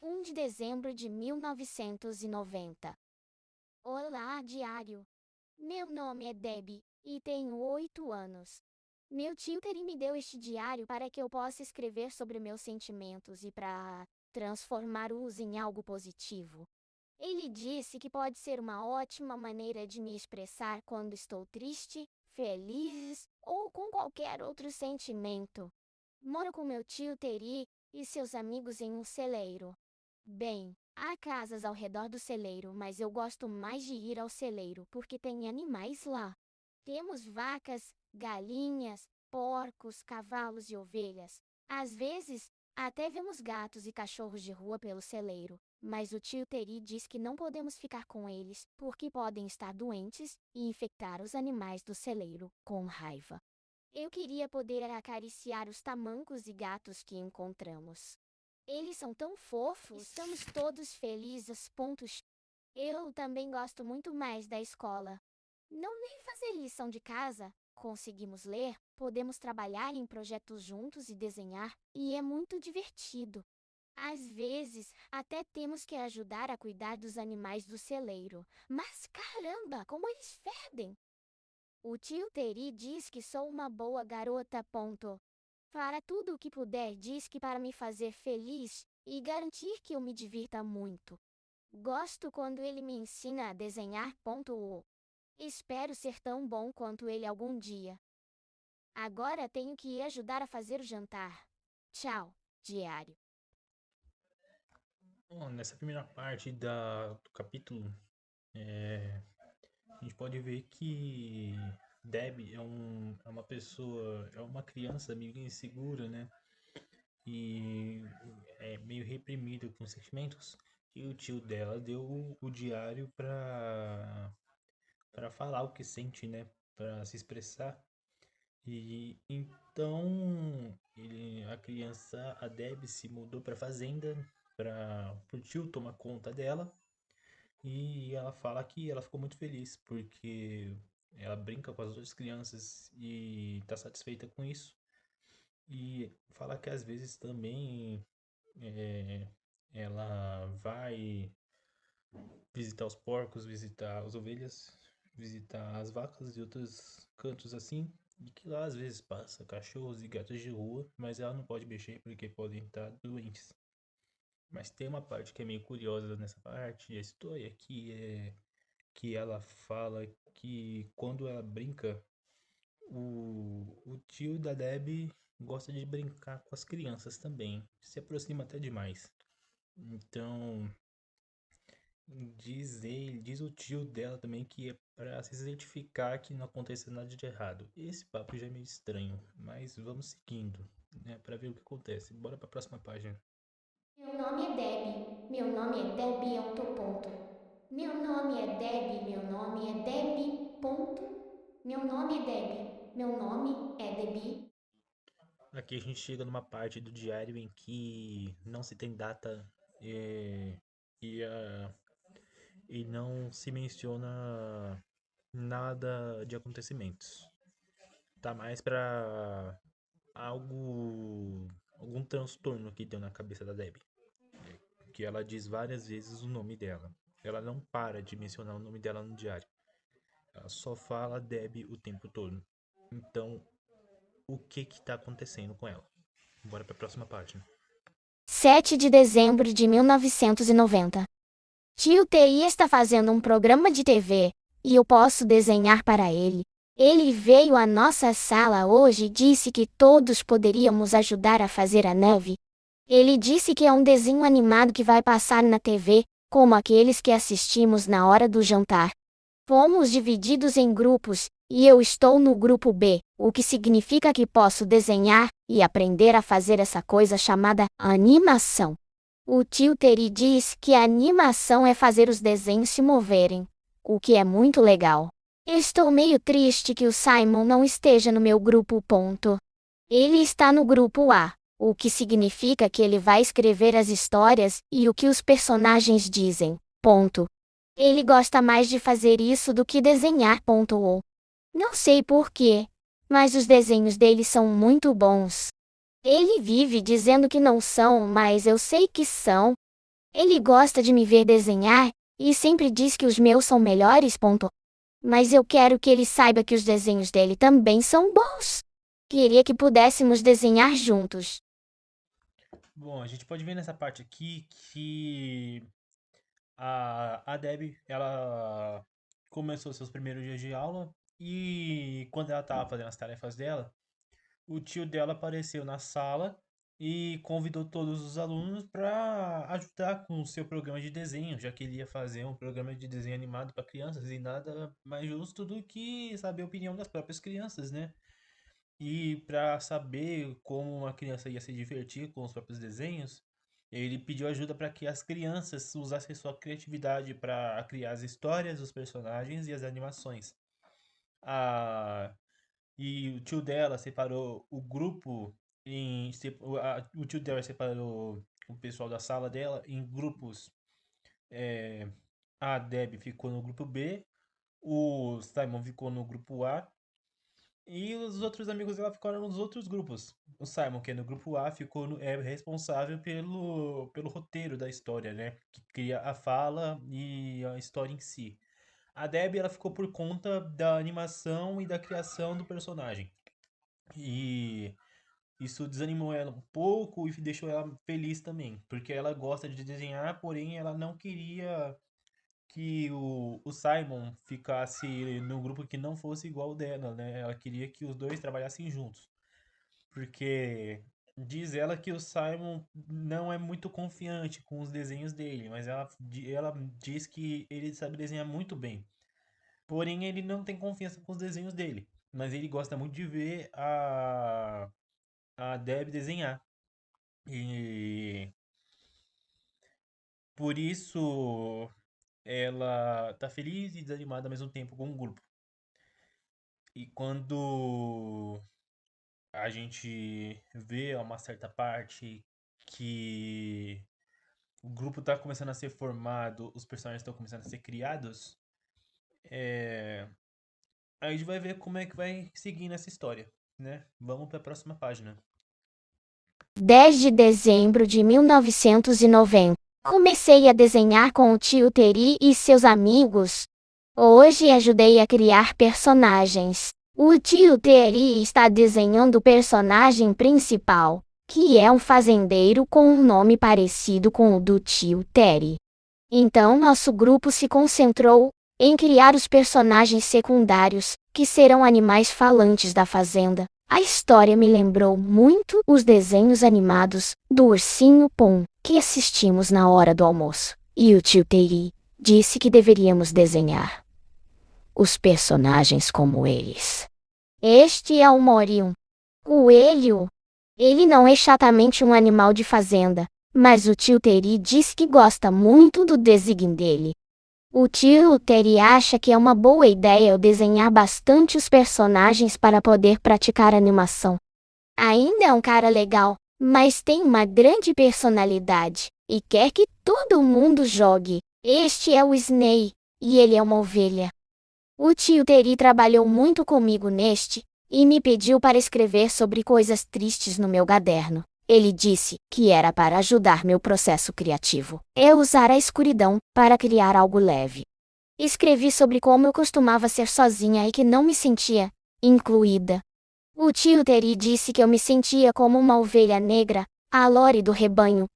1 de dezembro de 1990. Olá, diário. Meu nome é Debbie e tenho 8 anos. Meu tio Terry me deu este diário para que eu possa escrever sobre meus sentimentos e para transformá-los em algo positivo. Ele disse que pode ser uma ótima maneira de me expressar quando estou triste, feliz ou com qualquer outro sentimento. Moro com meu tio Terry e seus amigos em um celeiro. Bem, há casas ao redor do celeiro, mas eu gosto mais de ir ao celeiro porque tem animais lá. Temos vacas, galinhas, porcos, cavalos e ovelhas. Às vezes, até vemos gatos e cachorros de rua pelo celeiro, mas o tio Terry diz que não podemos ficar com eles porque podem estar doentes e infectar os animais do celeiro com raiva. Eu queria poder acariciar os tamancos e gatos que encontramos. Eles são tão fofos, estamos todos felizes. Pontos. Eu também gosto muito mais da escola. Não nem fazer lição de casa, conseguimos ler, podemos trabalhar em projetos juntos e desenhar, e é muito divertido. Às vezes, até temos que ajudar a cuidar dos animais do celeiro. Mas caramba, como eles fedem! O tio Terry diz que sou uma boa garota. Fará tudo o que puder, diz que para me fazer feliz e garantir que eu me divirta muito. Gosto quando ele me ensina a desenhar. Espero ser tão bom quanto ele algum dia. Agora tenho que ir ajudar a fazer o jantar. Tchau, diário. Bom, nessa primeira parte do capítulo, a gente pode ver que Deb é uma pessoa, é uma criança meio insegura, né? E é meio reprimida com os sentimentos. E o tio dela deu o diário para falar o que sente, né? Para se expressar. E então a criança, a Deb, se mudou para fazenda para o tio tomar conta dela. E ela fala que ela ficou muito feliz porque ela brinca com as outras crianças e está satisfeita com isso. E fala que às vezes também é, ela vai visitar os porcos, visitar as ovelhas, visitar as vacas e outros cantos assim. E que lá às vezes passa cachorros e gatos de rua, mas ela não pode mexer porque podem estar doentes. Mas tem uma parte que é meio curiosa nessa parte, a história, que ela fala que quando ela brinca, o tio da Deb gosta de brincar com as crianças também, se aproxima até demais. Então, diz o tio dela também que é para se certificar que não aconteça nada de errado. Esse papo já é meio estranho, mas vamos seguindo, né, para ver o que acontece. Bora para a próxima página. Meu nome é Debbie. Meu nome é Debbie. Meu nome é Debbie. Meu nome é Debbie. Meu nome é Debbie. Meu nome é Debbie. Aqui a gente chega numa parte do diário em que não se tem data é, e, e não se menciona nada de acontecimentos. Tá mais pra algum transtorno que deu na cabeça da Debbie, que ela diz várias vezes o nome dela. Ela não para de mencionar o nome dela no diário. Ela só fala Debbie o tempo todo. Então, o que que tá acontecendo com ela? Bora pra próxima página. 7 de dezembro de 1990. Tio TI está fazendo um programa de TV e eu posso desenhar para ele. Ele veio à nossa sala hoje e disse que todos poderíamos ajudar a fazer a neve. Ele disse que é um desenho animado que vai passar na TV, como aqueles que assistimos na hora do jantar. Fomos divididos em grupos, e eu estou no grupo B, o que significa que posso desenhar e aprender a fazer essa coisa chamada animação. O tio Terry diz que a animação é fazer os desenhos se moverem, o que é muito legal. Estou meio triste que o Simon não esteja no meu grupo. Ele está no grupo A, o que significa que ele vai escrever as histórias e o que os personagens dizem. Ele gosta mais de fazer isso do que desenhar. Não sei por quê, mas os desenhos dele são muito bons. Ele vive dizendo que não são, mas eu sei que são. Ele gosta de me ver desenhar e sempre diz que os meus são melhores. Mas eu quero que ele saiba que os desenhos dele também são bons. Queria que pudéssemos desenhar juntos. Bom, a gente pode ver nessa parte aqui que a Deb, ela começou seus primeiros dias de aula e quando ela estava fazendo as tarefas dela, o tio dela apareceu na sala e convidou todos os alunos para ajudar com o seu programa de desenho, já que ele ia fazer um programa de desenho animado para crianças e nada mais justo do que saber a opinião das próprias crianças, né? E para saber como uma criança ia se divertir com os próprios desenhos, ele pediu ajuda para que as crianças usassem sua criatividade para criar as histórias, os personagens e as animações. A e o tio dela separou o grupo o tio dela separou o pessoal da sala dela em grupos. É, a Deb ficou no grupo B, o Simon ficou no grupo A e os outros amigos dela ficaram nos outros grupos. O Simon, que é no grupo A, é responsável pelo roteiro da história, né? Que cria a fala e a história em si. A Deb, ela ficou por conta da animação e da criação do personagem. E isso desanimou ela um pouco e deixou ela feliz também, porque ela gosta de desenhar, porém ela não queria que o Simon ficasse no grupo que não fosse igual o dela, né? Ela queria que os dois trabalhassem juntos, porque diz ela que o Simon não é muito confiante com os desenhos dele, mas ela diz que ele sabe desenhar muito bem. Porém, ele não tem confiança com os desenhos dele, mas ele gosta muito de ver a Deb desenhar. E por isso ela tá feliz e desanimada ao mesmo tempo com o grupo. E quando a gente vê a uma certa parte que o grupo tá começando a ser formado, os personagens estão começando a ser criados, é... a gente vai ver como é que vai seguir nessa história, né? Vamos para a próxima página. 10 de dezembro de 1990. Comecei a desenhar com o tio Terry e seus amigos. Hoje ajudei a criar personagens. O tio Terry está desenhando o personagem principal, que é um fazendeiro com um nome parecido com o do tio Terry. Então nosso grupo se concentrou em criar os personagens secundários, que serão animais falantes da fazenda. A história me lembrou muito os desenhos animados do Ursinho Pom, que assistimos na hora do almoço. E o tio Terry disse que deveríamos desenhar os personagens como eles. Este é o Morion. Coelho. Ele não é exatamente um animal de fazenda, mas o tio Terry diz que gosta muito do design dele. O tio Terry acha que é uma boa ideia eu desenhar bastante os personagens para poder praticar animação. Ainda é um cara legal, mas tem uma grande personalidade, e quer que todo mundo jogue. Este é o Snake, e ele é uma ovelha. O tio Terry trabalhou muito comigo neste, e me pediu para escrever sobre coisas tristes no meu caderno. Ele disse que era para ajudar meu processo criativo. Eu usar a escuridão para criar algo leve. Escrevi sobre como eu costumava ser sozinha e que não me sentia incluída. O tio Terry disse que eu me sentia como uma ovelha negra, a Lore do rebanho.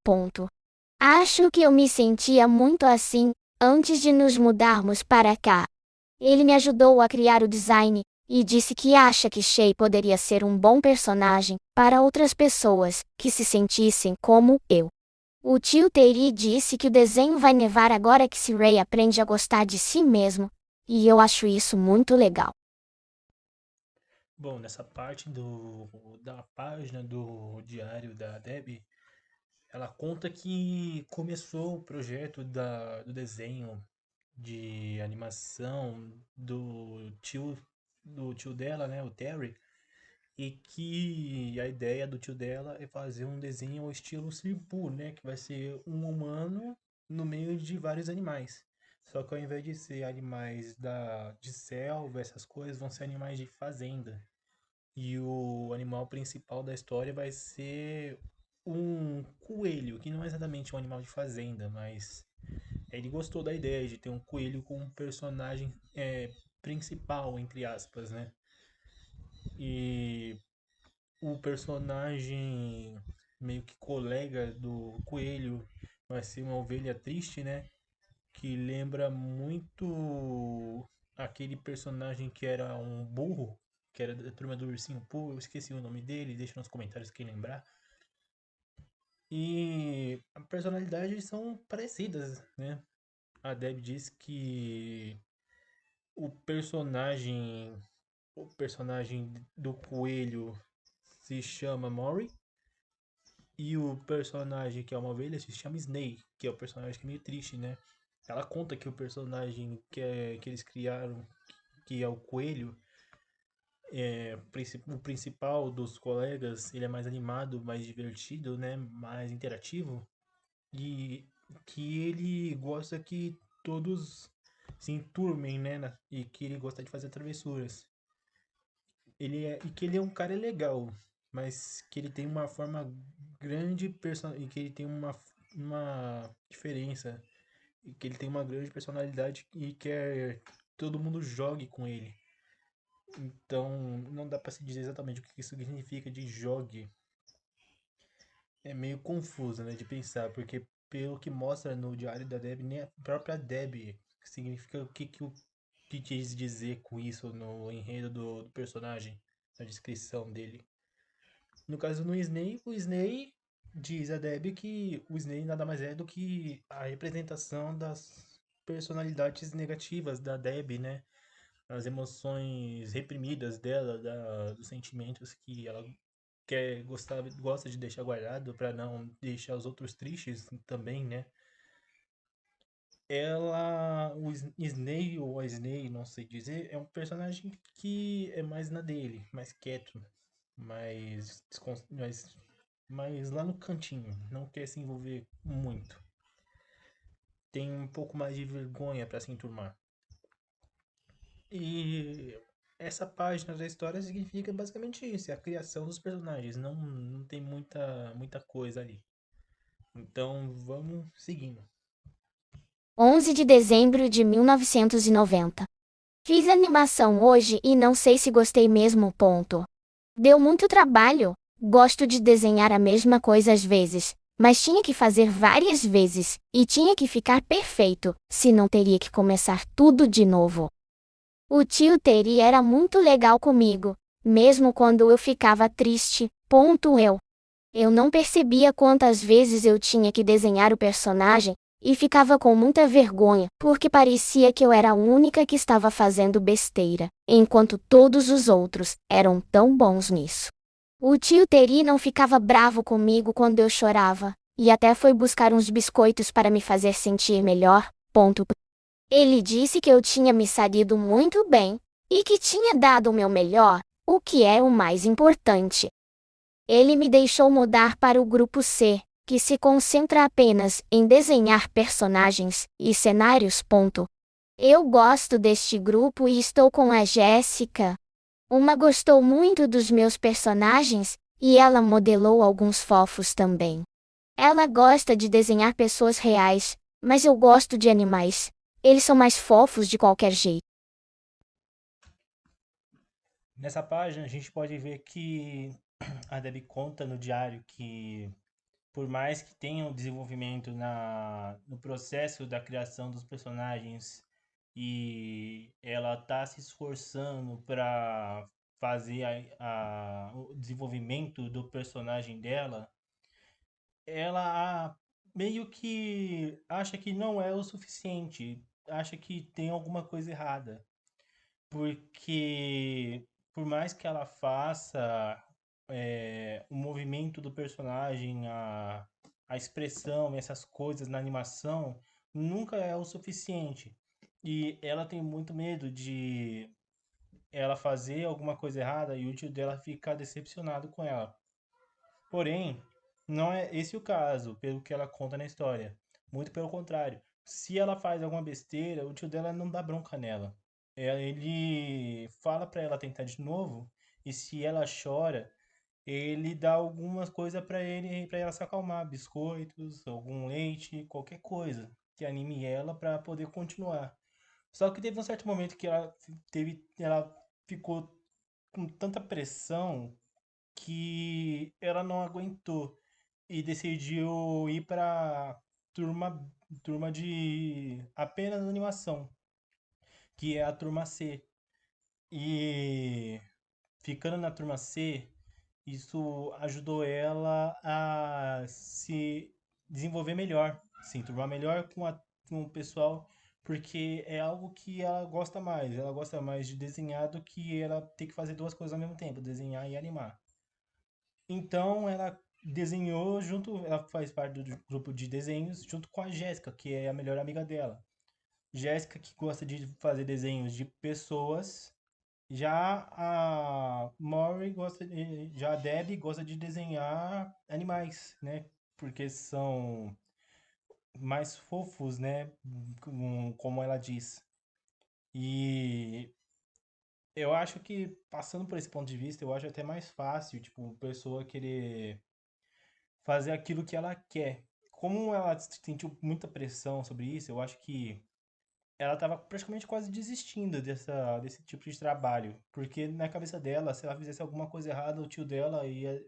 Acho que eu me sentia muito assim, antes de nos mudarmos para cá. Ele me ajudou a criar o design, e disse que acha que Shay poderia ser um bom personagem para outras pessoas que se sentissem como eu. O tio Terry disse que o desenho vai nevar agora que Ray aprende a gostar de si mesmo, e eu acho isso muito legal. Bom, nessa parte da página do diário da Deb, ela conta que começou o projeto do desenho de animação do tio dela, né, o Terry, e que a ideia do tio dela é fazer um desenho ao estilo Siripu, né, que vai ser um humano no meio de vários animais. Só que ao invés de ser animais de selva, essas coisas, vão ser animais de fazenda. E o animal principal da história vai ser um coelho, que não é exatamente um animal de fazenda, mas ele gostou da ideia de ter um coelho como um personagem principal, entre aspas, né? E o personagem meio que colega do coelho vai ser uma ovelha triste, né? Que lembra muito aquele personagem que era um burro, que era da turma do Ursinho Pooh, eu esqueci o nome dele, deixa nos comentários quem lembrar. E as personalidades são parecidas, né? A Deb diz que o personagem o personagem do coelho se chama Mori e o personagem que é uma ovelha se chama Snake, que é o personagem que é meio triste, né? Ela conta que o personagem que eles criaram, que é o coelho, o principal dos colegas, ele é mais animado, mais divertido, né? Mais interativo e que ele gosta que todos se enturmem, né? E que ele gosta de fazer travessuras. E que ele é um cara legal, mas que ele tem uma forma grande e que ele tem uma diferença e que ele tem uma grande personalidade e quer que todo mundo jogue com ele. Então, não dá pra se dizer exatamente o que isso significa de jogue. É meio confuso, né, de pensar, porque pelo que mostra no diário da Deb, nem a própria Deb significa o que quis dizer com isso no enredo do personagem, na descrição dele. No caso do Snake, o Snake diz a Deb que o Snake nada mais é do que a representação das personalidades negativas da Deb, né? As emoções reprimidas dela, dos sentimentos que ela gosta de deixar guardado para não deixar os outros tristes também, né? O Snake ou a Snake, não sei dizer, é um personagem que é mais na dele, mais quieto, mais lá no cantinho, não quer se envolver muito. Tem um pouco mais de vergonha para se enturmar. E essa página da história significa basicamente isso, é a criação dos personagens, não tem muita coisa ali. Então vamos seguindo. 11 de dezembro de 1990. Fiz animação hoje e não sei se gostei mesmo. Ponto. Deu muito trabalho. Gosto de desenhar a mesma coisa às vezes, mas tinha que fazer várias vezes, e tinha que ficar perfeito, senão teria que começar tudo de novo. O tio Terry era muito legal comigo, mesmo quando eu ficava triste. Ponto eu. Eu não percebia quantas vezes eu tinha que desenhar o personagem, e ficava com muita vergonha, porque parecia que eu era a única que estava fazendo besteira, enquanto todos os outros eram tão bons nisso. O tio Terry não ficava bravo comigo quando eu chorava, e até foi buscar uns biscoitos para me fazer sentir melhor. Ponto. Ele disse que eu tinha me saído muito bem, e que tinha dado o meu melhor, o que é o mais importante. Ele me deixou mudar para o grupo C, que se concentra apenas em desenhar personagens e cenários. Ponto. Eu gosto deste grupo e estou com a Jéssica. Uma gostou muito dos meus personagens, e ela modelou alguns fofos também. Ela gosta de desenhar pessoas reais, mas eu gosto de animais. Eles são mais fofos de qualquer jeito. Nessa página a gente pode ver que a Debbie conta no diário que por mais que tenha um desenvolvimento no processo da criação dos personagens e ela tá se esforçando para fazer o desenvolvimento do personagem dela, ela meio que acha que não é o suficiente, acha que tem alguma coisa errada, porque por mais que ela faça o movimento do personagem, a expressão, essas coisas na animação, nunca é o suficiente. E ela tem muito medo de ela fazer alguma coisa errada e o tio dela ficar decepcionado com ela. Porém, não é esse o caso, pelo que ela conta na história. Muito pelo contrário. Se ela faz alguma besteira, o tio dela não dá bronca nela. Ele fala pra ela tentar de novo, e se ela chora, ele dá algumas coisas para ela se acalmar, biscoitos, algum leite, qualquer coisa que anime ela para poder continuar. Só que teve um certo momento que ela ficou com tanta pressão que ela não aguentou e decidiu ir para turma turma de apenas animação, que é a turma C. E ficando na turma C, isso ajudou ela a se desenvolver melhor, se enturmar melhor com o pessoal, porque é algo que ela gosta mais. Ela gosta mais de desenhar do que ela ter que fazer duas coisas ao mesmo tempo, desenhar e animar. Então ela desenhou junto, ela faz parte do grupo de desenhos junto com a Jéssica, que é a melhor amiga dela. Jéssica que gosta de fazer desenhos de pessoas, já a já a Debbie gosta de desenhar animais, né? Porque são mais fofos, né? Como ela diz. E eu acho que, passando por esse ponto de vista, eu acho até mais fácil, tipo, a pessoa querer fazer aquilo que ela quer. Como ela sentiu muita pressão sobre isso, eu acho que ela estava praticamente quase desistindo desse tipo de trabalho. Porque na cabeça dela, se ela fizesse alguma coisa errada, o tio dela ia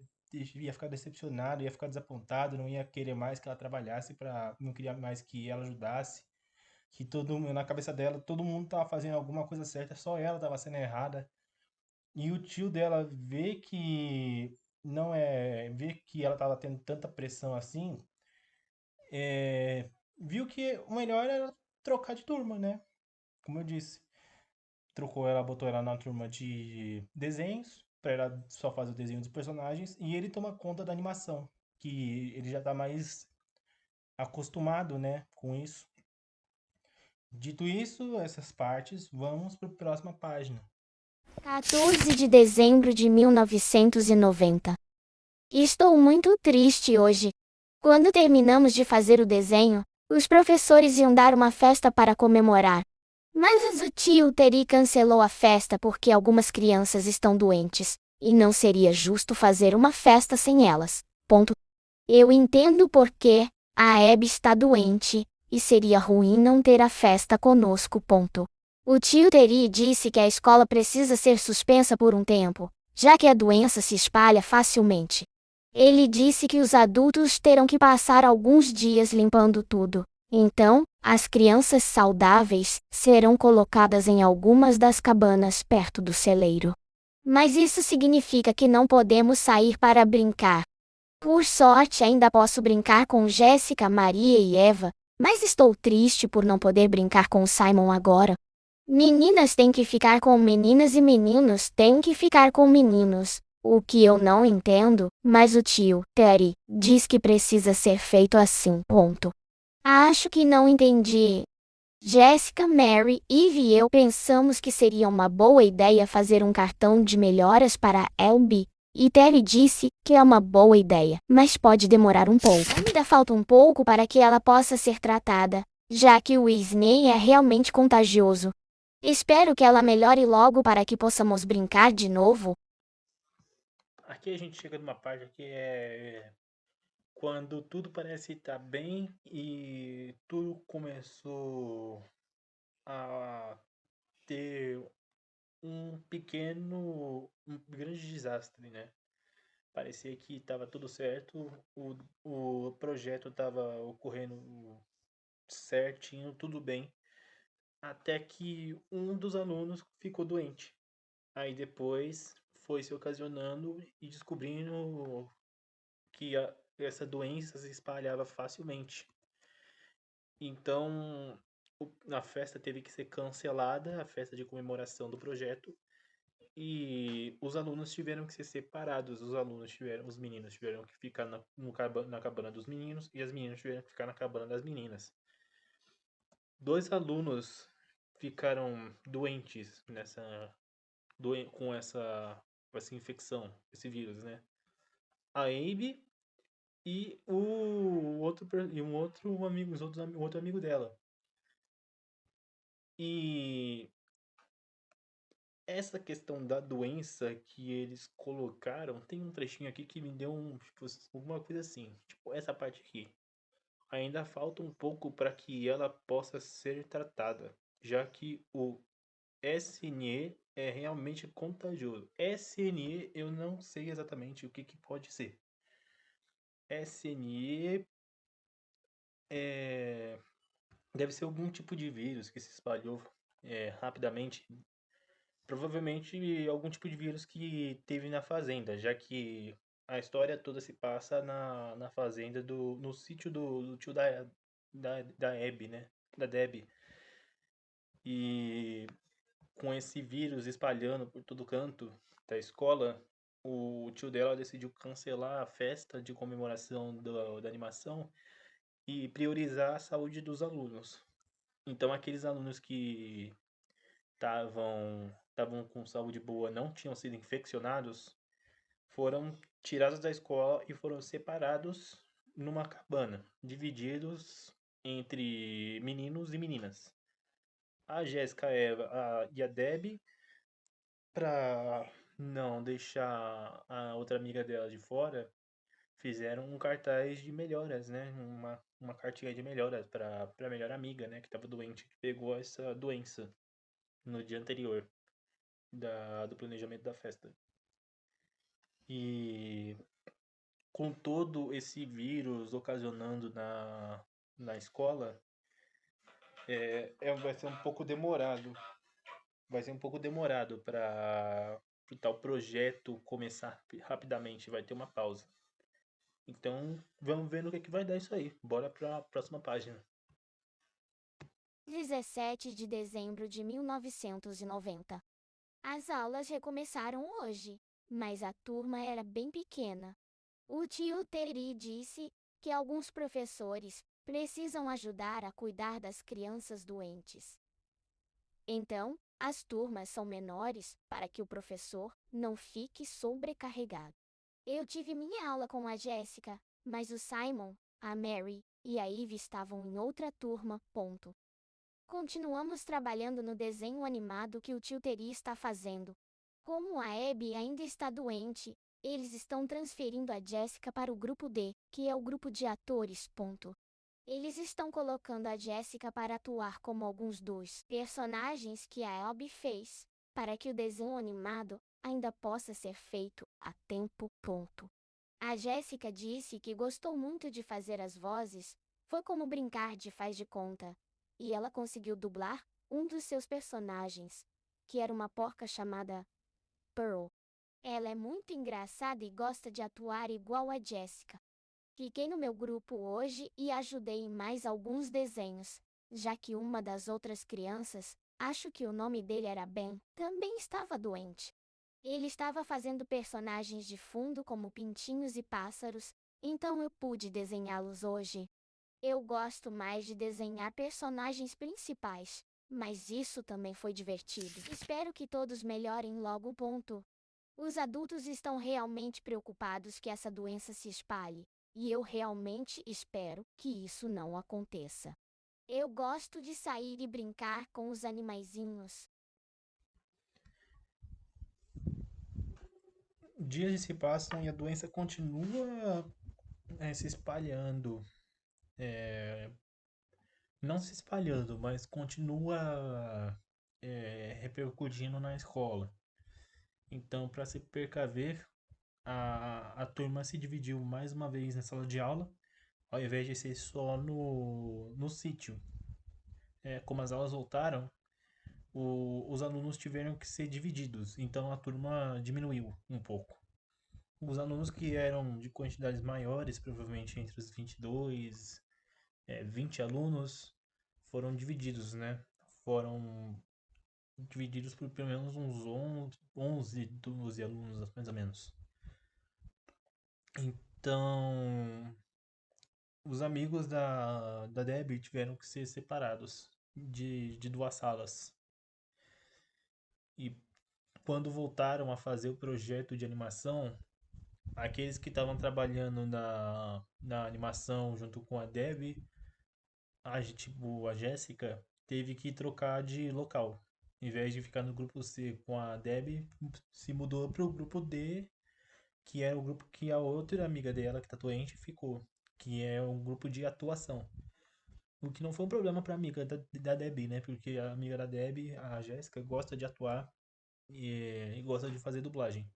ficar decepcionado, ia ficar desapontado, não ia querer mais que ela trabalhasse não queria mais que ela ajudasse. Que na cabeça dela, todo mundo estava fazendo alguma coisa certa, só ela estava sendo errada. E o tio dela vê que ela estava tendo tanta pressão assim, viu que o melhor era trocar de turma, né? Como eu disse, botou ela na turma de desenhos, para ela só fazer o desenho dos personagens, e ele toma conta da animação, que ele já tá mais acostumado, né, com isso. Dito isso, essas partes, vamos para a próxima página. 14 de dezembro de 1990. Estou muito triste hoje. Quando terminamos de fazer o desenho, os professores iam dar uma festa para comemorar. Mas o tio Terry cancelou a festa porque algumas crianças estão doentes, e não seria justo fazer uma festa sem elas. Ponto. Eu entendo porque a Abby está doente, e seria ruim não ter a festa conosco. Ponto. O tio Terry disse que a escola precisa ser suspensa por um tempo, já que a doença se espalha facilmente. Ele disse que os adultos terão que passar alguns dias limpando tudo. Então, as crianças saudáveis serão colocadas em algumas das cabanas perto do celeiro. Mas isso significa que não podemos sair para brincar. Por sorte, ainda posso brincar com Jéssica, Maria e Eva, mas estou triste por não poder brincar com Simon agora. Meninas têm que ficar com meninas e meninos têm que ficar com meninos. O que eu não entendo, mas o tio, Terry, diz que precisa ser feito assim. Ponto. Acho que não entendi. Jéssica, Mary, Eve e eu pensamos que seria uma boa ideia fazer um cartão de melhoras para a Elby. E Terry disse que é uma boa ideia, mas pode demorar um pouco. Ainda falta um pouco para que ela possa ser tratada, já que o Isney é realmente contagioso. Espero que ela melhore logo para que possamos brincar de novo. Aqui a gente chega numa parte que é quando tudo parece estar bem e tudo começou a ter um grande desastre, né? Parecia que estava tudo certo, o projeto estava ocorrendo certinho, tudo bem, até que um dos alunos ficou doente. Aí depois foi se ocasionando e descobrindo que essa doença se espalhava facilmente. Então, a festa teve que ser cancelada, a festa de comemoração do projeto, e os alunos tiveram que ser separados. Os meninos tiveram que ficar na cabana dos meninos e as meninas tiveram que ficar na cabana das meninas. Dois alunos ficaram doentes com essa infecção, esse vírus, né? A Abe e o outro e um outro amigo, um outro amigo dela. E essa questão da doença que eles colocaram, tem um trechinho aqui que me deu tipo, alguma coisa assim. Tipo, essa parte aqui. Ainda falta um pouco para que ela possa ser tratada, já que o SNE é realmente contagioso. SNE eu não sei exatamente o que que pode ser. SNE é, deve ser algum tipo de vírus que se espalhou rapidamente. Provavelmente algum tipo de vírus que teve na fazenda, já que a história toda se passa na fazenda no sítio do tio da Abby, né? Da Debbie. E com esse vírus espalhando por todo canto da escola, o tio dela decidiu cancelar a festa de comemoração da animação e priorizar a saúde dos alunos. Então, aqueles alunos que estavam com saúde boa, não tinham sido infeccionados, foram tirados da escola e foram separados numa cabana, divididos entre meninos e meninas. A Jéssica, a Eva e a Debbie, para não deixar a outra amiga dela de fora, fizeram um cartaz de melhoras, né? Uma cartinha de melhoras para a melhor amiga, né? Que estava doente, que pegou essa doença no dia anterior do planejamento da festa. E com todo esse vírus ocasionando na escola, vai ser um pouco demorado. Vai ser um pouco demorado para o tal projeto começar rapidamente. Vai ter uma pausa. Então, vamos ver no que vai dar isso aí. Bora para a próxima página. 17 de dezembro de 1990. As aulas recomeçaram hoje, mas a turma era bem pequena. O tio Terry disse que alguns professores precisam ajudar a cuidar das crianças doentes. Então, as turmas são menores para que o professor não fique sobrecarregado. Eu tive minha aula com a Jéssica, mas o Simon, a Mary e a Eve estavam em outra turma. Continuamos trabalhando no desenho animado que o tio Terry está fazendo. Como a Abby ainda está doente, eles estão transferindo a Jéssica para o grupo D, que é o grupo de atores. Eles estão colocando a Jéssica para atuar como alguns dos personagens que a Abby fez, para que o desenho animado ainda possa ser feito a tempo. A Jéssica disse que gostou muito de fazer as vozes, foi como brincar de faz de conta, e ela conseguiu dublar um dos seus personagens, que era uma porca chamada Pearl. Ela é muito engraçada e gosta de atuar igual a Jéssica. Fiquei no meu grupo hoje e ajudei em mais alguns desenhos, já que uma das outras crianças, acho que o nome dele era Ben, também estava doente. Ele estava fazendo personagens de fundo como pintinhos e pássaros, então eu pude desenhá-los hoje. Eu gosto mais de desenhar personagens principais, mas isso também foi divertido. Espero que todos melhorem logo. Os adultos estão realmente preocupados que essa doença se espalhe, e eu realmente espero que isso não aconteça. Eu gosto de sair e brincar com os animaizinhos. Dias se passam e a doença continua se espalhando. Não se espalhando, mas continua repercutindo na escola. Então, para se precaver, a turma se dividiu mais uma vez na sala de aula, ao invés de ser só no sítio. Como as aulas voltaram, os alunos tiveram que ser divididos, então a turma diminuiu um pouco. Os alunos que eram de quantidades maiores, provavelmente entre os 22, 20 alunos, foram divididos, né? Foram divididos por pelo menos uns 11 12 alunos, mais ou menos. Então, os amigos da Debbie tiveram que ser separados de duas salas. E quando voltaram a fazer o projeto de animação, aqueles que estavam trabalhando na animação junto com a Debbie, a Jéssica, teve que trocar de local. Em vez de ficar no grupo C com a Debbie, se mudou pro grupo D, que é o grupo que a outra amiga dela, que tá doente, ficou. Que é um grupo de atuação. O que não foi um problema pra amiga da Debbie, né? Porque a amiga da Debbie, a Jéssica, gosta de atuar e gosta de fazer dublagem.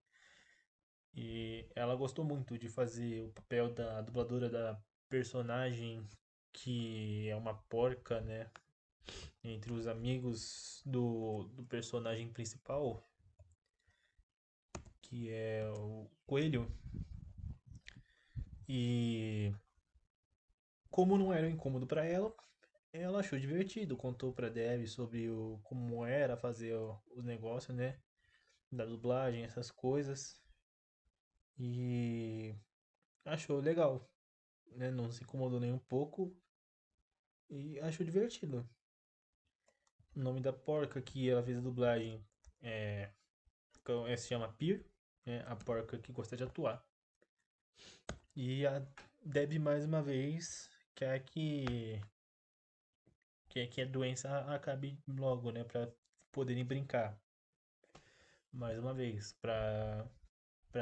E ela gostou muito de fazer o papel da dubladora da personagem que é uma porca, né? Entre os amigos do personagem principal, que é o Coelho. E como não era um incômodo pra ela, ela achou divertido. Contou pra Debbie sobre como era fazer os negócios, né? Da dublagem, essas coisas. E achou legal, né? Não se incomodou nem um pouco e achou divertido. O nome da porca que ela fez a dublagem é, se chama Peer, né? A porca que gosta de atuar. E a Debbie, mais uma vez, quer que a doença acabe logo, né? Pra poderem brincar. Mais uma vez, pra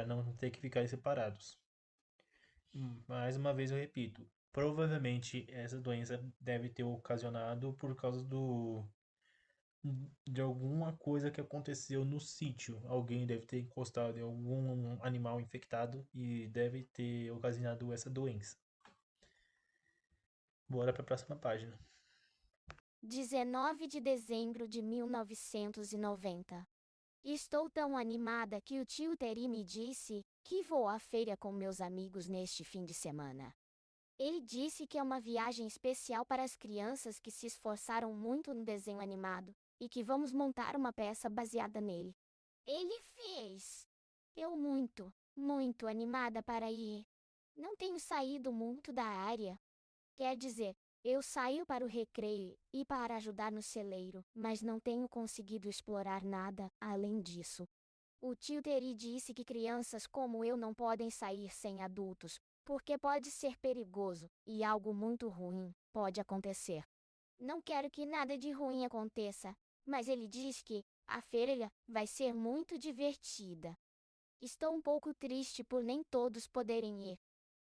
não ter que ficar separados. Mais uma vez eu repito, provavelmente essa doença deve ter ocasionado por causa de alguma coisa que aconteceu no sítio. Alguém deve ter encostado em algum animal infectado e deve ter ocasionado essa doença. Bora para a próxima página. 19 de dezembro de 1990. Estou tão animada que o tio Terry me disse que vou à feira com meus amigos neste fim de semana. Ele disse que é uma viagem especial para as crianças que se esforçaram muito no desenho animado e que vamos montar uma peça baseada nele. Ele fez! Eu muito animada para ir. Não tenho saído muito da área. Quer dizer, eu saio para o recreio e para ajudar no celeiro, mas não tenho conseguido explorar nada além disso. O tio Terry disse que crianças como eu não podem sair sem adultos, porque pode ser perigoso e algo muito ruim pode acontecer. Não quero que nada de ruim aconteça, mas ele diz que a feira vai ser muito divertida. Estou um pouco triste por nem todos poderem ir.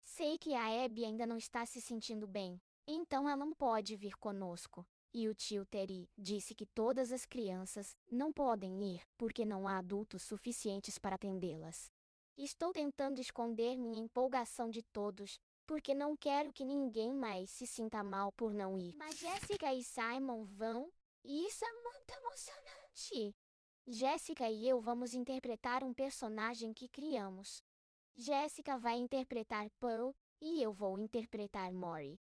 Sei que a Abby ainda não está se sentindo bem, então ela não pode vir conosco. E o tio Terry disse que todas as crianças não podem ir porque não há adultos suficientes para atendê-las. Estou tentando esconder minha empolgação de todos, porque não quero que ninguém mais se sinta mal por não ir. Mas Jessica e Simon vão, e isso é muito emocionante. Jéssica e eu vamos interpretar um personagem que criamos. Jéssica vai interpretar Pearl e eu vou interpretar Mori.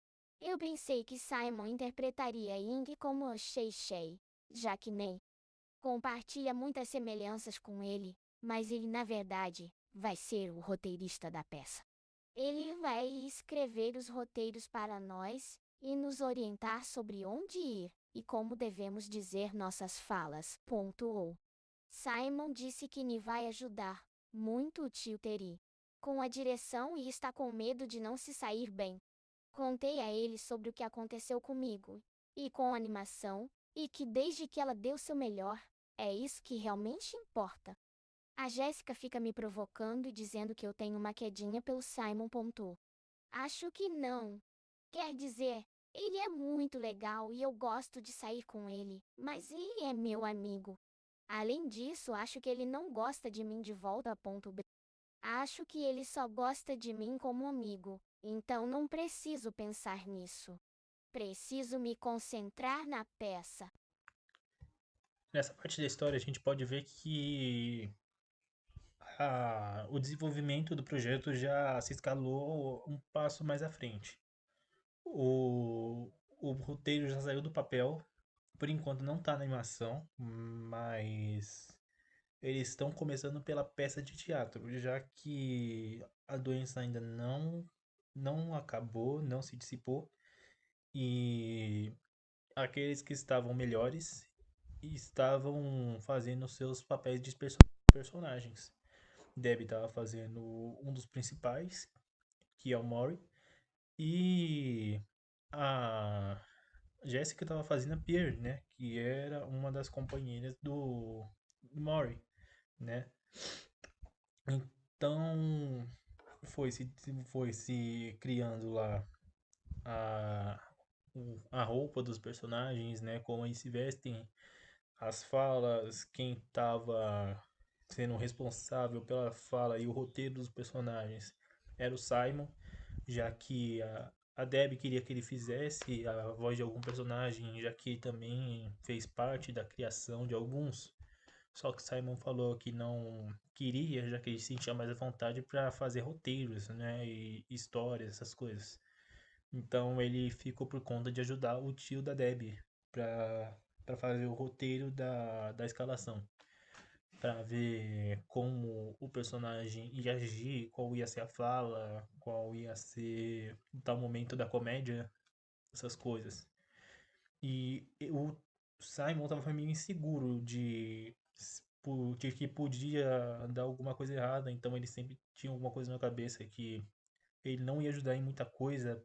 Eu pensei que Simon interpretaria Ying como a Shei Shei, já que Nei compartilha muitas semelhanças com ele, mas ele na verdade vai ser o roteirista da peça. Ele vai escrever os roteiros para nós e nos orientar sobre onde ir e como devemos dizer nossas falas. Pontuou. Simon disse que Ni vai ajudar muito o tio Terry com a direção e está com medo de não se sair bem. Contei a ele sobre o que aconteceu comigo e com a animação, e que desde que ela deu seu melhor, é isso que realmente importa. A Jéssica fica me provocando e dizendo que eu tenho uma quedinha pelo Simon. Pontuou. Acho que não. Quer dizer, ele é muito legal e eu gosto de sair com ele, mas ele é meu amigo. Além disso, acho que ele não gosta de mim de volta. Acho que ele só gosta de mim como amigo, então não preciso pensar nisso. Preciso me concentrar na peça. Nessa parte da história, a gente pode ver que o desenvolvimento do projeto já se escalou um passo mais à frente. O, o roteiro já saiu do papel, por enquanto não está na animação, mas eles estão começando pela peça de teatro, já que a doença ainda não acabou, não se dissipou, e aqueles que estavam melhores estavam fazendo seus papéis de personagens. Debbie estava fazendo um dos principais, que é o Mori, e a Jéssica estava fazendo a Pierre, né? Que era uma das companheiras do Maury, né? Então foi se criando lá a, a roupa dos personagens, né? Como eles se vestem, as falas, quem estava sendo responsável pela fala e o roteiro dos personagens era o Simon, já que a Debbie queria que ele fizesse a voz de algum personagem, já que também fez parte da criação de alguns. Só que Simon falou que não queria, já que ele sentia mais à vontade para fazer roteiros, né, e histórias, essas coisas. Então ele ficou por conta de ajudar o tio da Debbie para fazer o roteiro da escalação, para ver como o personagem ia agir, qual ia ser a fala, qual ia ser o tal momento da comédia, essas coisas. E o Simon tava meio inseguro de que podia dar alguma coisa errada, então ele sempre tinha alguma coisa na cabeça que ele não ia ajudar em muita coisa,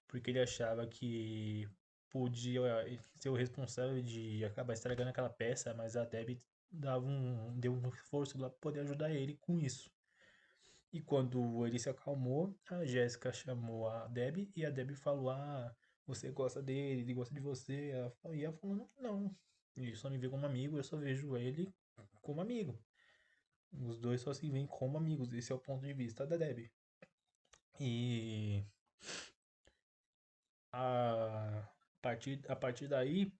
porque ele achava que podia ser o responsável de acabar estragando aquela peça, mas a Debbie deu um esforço lá pra poder ajudar ele com isso. E quando ele se acalmou, a Jéssica chamou a Debbie e a Debbie falou: Ah, você gosta dele, ele gosta de você. E ela falando que não. Ele só me vê como amigo, eu só vejo ele como amigo. Os dois só se veem como amigos. Esse é o ponto de vista da Debbie. E a partir daí,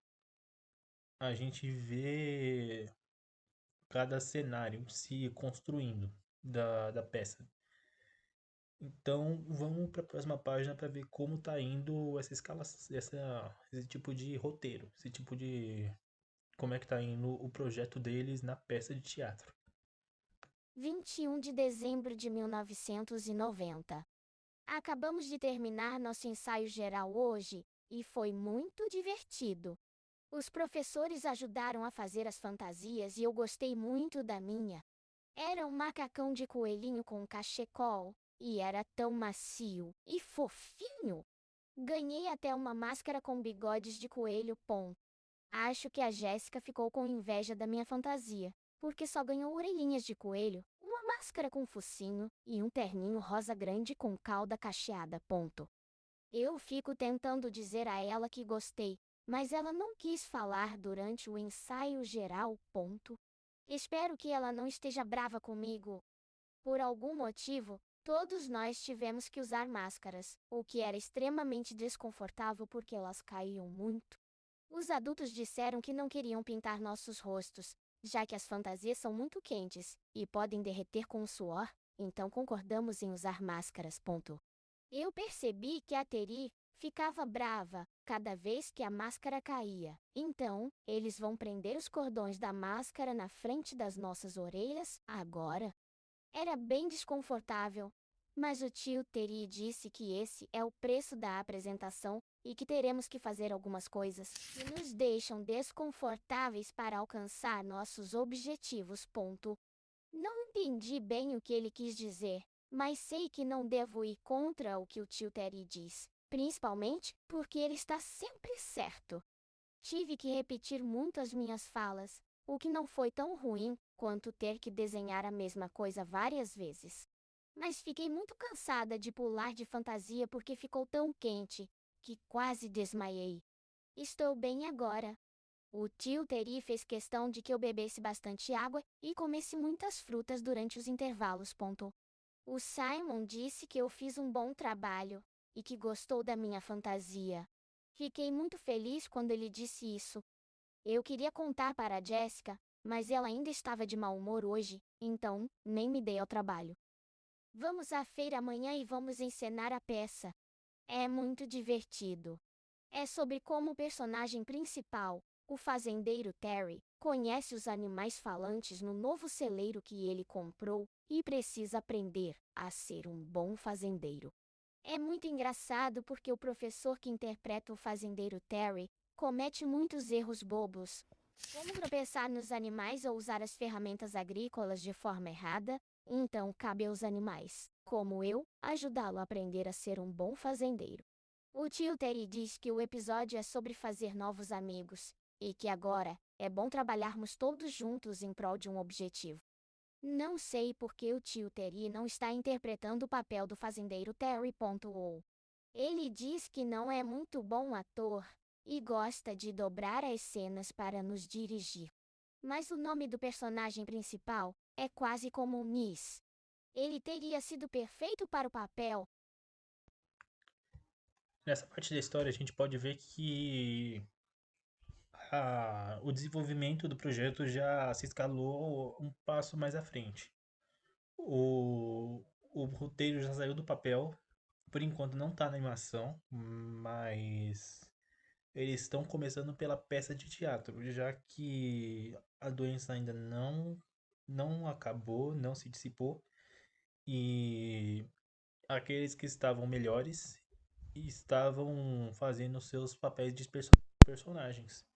a gente vê cada cenário se construindo da peça. Então, vamos para a próxima página para ver como tá indo essa escala, esse tipo de roteiro, esse tipo de como é que tá indo o projeto deles na peça de teatro. 21 de dezembro de 1990. Acabamos de terminar nosso ensaio geral hoje, e foi muito divertido. Os professores ajudaram a fazer as fantasias e eu gostei muito da minha. Era um macacão de coelhinho com cachecol, e era tão macio e fofinho. Ganhei até uma máscara com bigodes de coelho. Acho que a Jéssica ficou com inveja da minha fantasia, porque só ganhou orelhinhas de coelho, uma máscara com focinho e um terninho rosa grande com cauda cacheada. Eu fico tentando dizer a ela que gostei, mas ela não quis falar durante o ensaio geral. Espero que ela não esteja brava comigo. Por algum motivo, todos nós tivemos que usar máscaras, o que era extremamente desconfortável porque elas caíam muito. Os adultos disseram que não queriam pintar nossos rostos, já que as fantasias são muito quentes e podem derreter com o suor, então concordamos em usar máscaras. Eu percebi que a Teri ficava brava cada vez que a máscara caía. Então, eles vão prender os cordões da máscara na frente das nossas orelhas agora? Era bem desconfortável, mas o tio Terry disse que esse é o preço da apresentação e que teremos que fazer algumas coisas que nos deixam desconfortáveis para alcançar nossos objetivos. Não entendi bem o que ele quis dizer, mas sei que não devo ir contra o que o tio Terry diz, principalmente porque ele está sempre certo. Tive que repetir muito as minhas falas, o que não foi tão ruim quanto ter que desenhar a mesma coisa várias vezes. Mas fiquei muito cansada de pular de fantasia porque ficou tão quente, que quase desmaiei. Estou bem agora. O tio Terry fez questão de que eu bebesse bastante água e comesse muitas frutas durante os intervalos. O Simon disse que eu fiz um bom trabalho e que gostou da minha fantasia. Fiquei muito feliz quando ele disse isso. Eu queria contar para a Jéssica, mas ela ainda estava de mau humor hoje, então nem me dei ao trabalho. Vamos à feira amanhã e vamos encenar a peça. É muito divertido. É sobre como o personagem principal, o fazendeiro Terry, conhece os animais falantes no novo celeiro que ele comprou e precisa aprender a ser um bom fazendeiro. É muito engraçado porque o professor que interpreta o fazendeiro Terry comete muitos erros bobos, como tropeçar nos animais ou usar as ferramentas agrícolas de forma errada. Então cabe aos animais, como eu, ajudá-lo a aprender a ser um bom fazendeiro. O tio Terry diz que o episódio é sobre fazer novos amigos, e que agora é bom trabalharmos todos juntos em prol de um objetivo. Não sei por que o tio Terry não está interpretando o papel do fazendeiro Terry.o. Ele diz que não é muito bom ator e gosta de dobrar as cenas para nos dirigir. Mas o nome do personagem principal é quase como Miss. Ele teria sido perfeito para o papel. Nessa parte da história, a gente pode ver que o desenvolvimento do projeto já se escalou um passo mais à frente. O, o roteiro já saiu do papel, por enquanto não está na animação, mas eles estão começando pela peça de teatro, já que a doença ainda não acabou, não se dissipou, e aqueles que estavam melhores estavam fazendo seus papéis de personagens.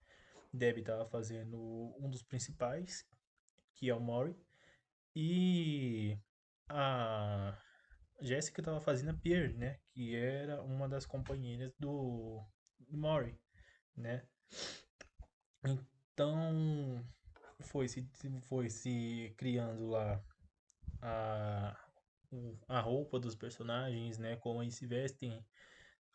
Debbie estava fazendo um dos principais, que é o Maury, e a Jéssica estava fazendo a Pierre, né? Que era uma das companheiras do Maury, né? Então foi se criando lá a, a roupa dos personagens, né? Como eles se vestem,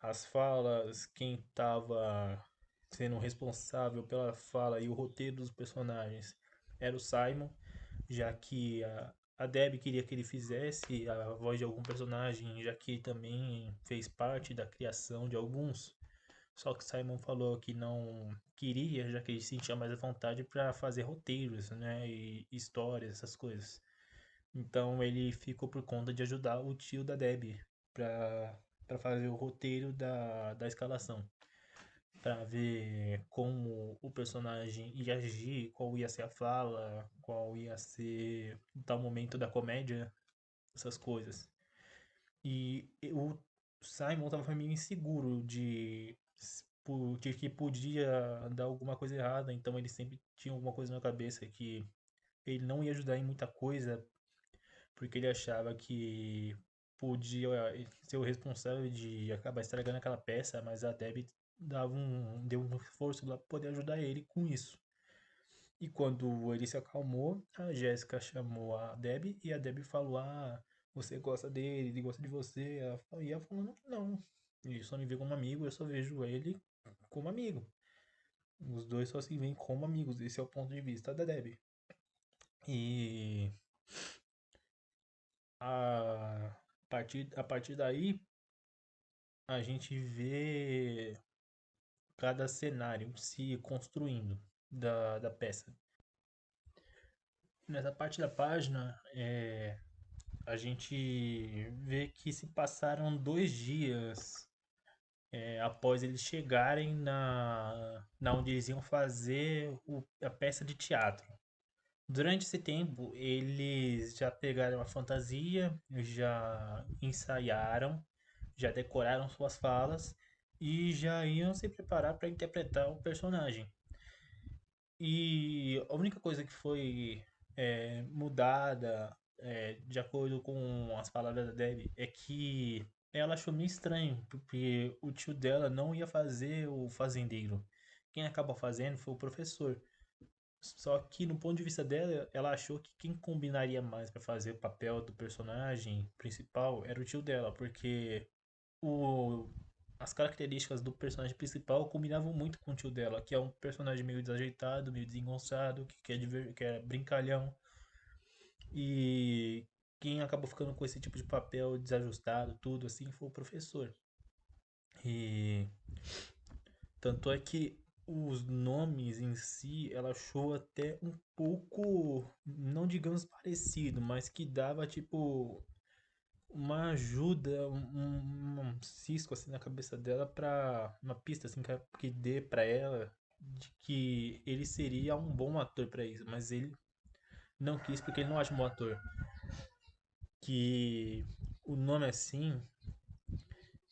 as falas, quem estava sendo responsável pela fala e o roteiro dos personagens era o Simon, já que a Debbie queria que ele fizesse a voz de algum personagem, já que também fez parte da criação de alguns. Só que Simon falou que não queria, já que ele sentia mais à vontade para fazer roteiros, né, e histórias, essas coisas. Então ele ficou por conta de ajudar o tio da Debbie para fazer o roteiro da escalação, para ver como o personagem ia agir, qual ia ser a fala, qual ia ser o tal momento da comédia, essas coisas. E o Simon tava meio inseguro de que podia dar alguma coisa errada, então ele sempre tinha alguma coisa na cabeça que ele não ia ajudar em muita coisa, porque ele achava que podia ser o responsável de acabar estragando aquela peça, mas a Debbie deu um esforço lá para poder ajudar ele com isso. E quando ele se acalmou, a Jéssica chamou a Debbie e a Debbie falou: Ah, você gosta dele, ele gosta de você. E ela falando que não. Ele só me vê como amigo, eu só vejo ele como amigo. Os dois só se veem como amigos. Esse é o ponto de vista da Debbie. E a partir daí, a gente vê cada cenário se construindo da peça. Nessa parte da página, a gente vê que se passaram 2 dias após eles chegarem na onde eles iam fazer a peça de teatro. Durante esse tempo, eles já pegaram a fantasia, já ensaiaram, já decoraram suas falas e já iam se preparar para interpretar o personagem. E a única coisa que foi mudada, de acordo com as palavras da Debbie, é que ela achou meio estranho, porque o tio dela não ia fazer o fazendeiro. Quem acabou fazendo foi o professor. Só que no ponto de vista dela, ela achou que quem combinaria mais para fazer o papel do personagem principal era o tio dela, porque o, as características do personagem principal combinavam muito com o tio dela, que é um personagem meio desajeitado, meio desengonçado, que é brincalhão. E quem acabou ficando com esse tipo de papel desajustado, tudo assim, foi o professor. E tanto é que os nomes em si, ela achou até um pouco, não digamos parecido, mas que dava tipo uma ajuda, um cisco assim na cabeça dela para uma pista assim que dê para ela de que ele seria um bom ator para isso, mas ele não quis porque ele não acha um bom ator. Que o nome assim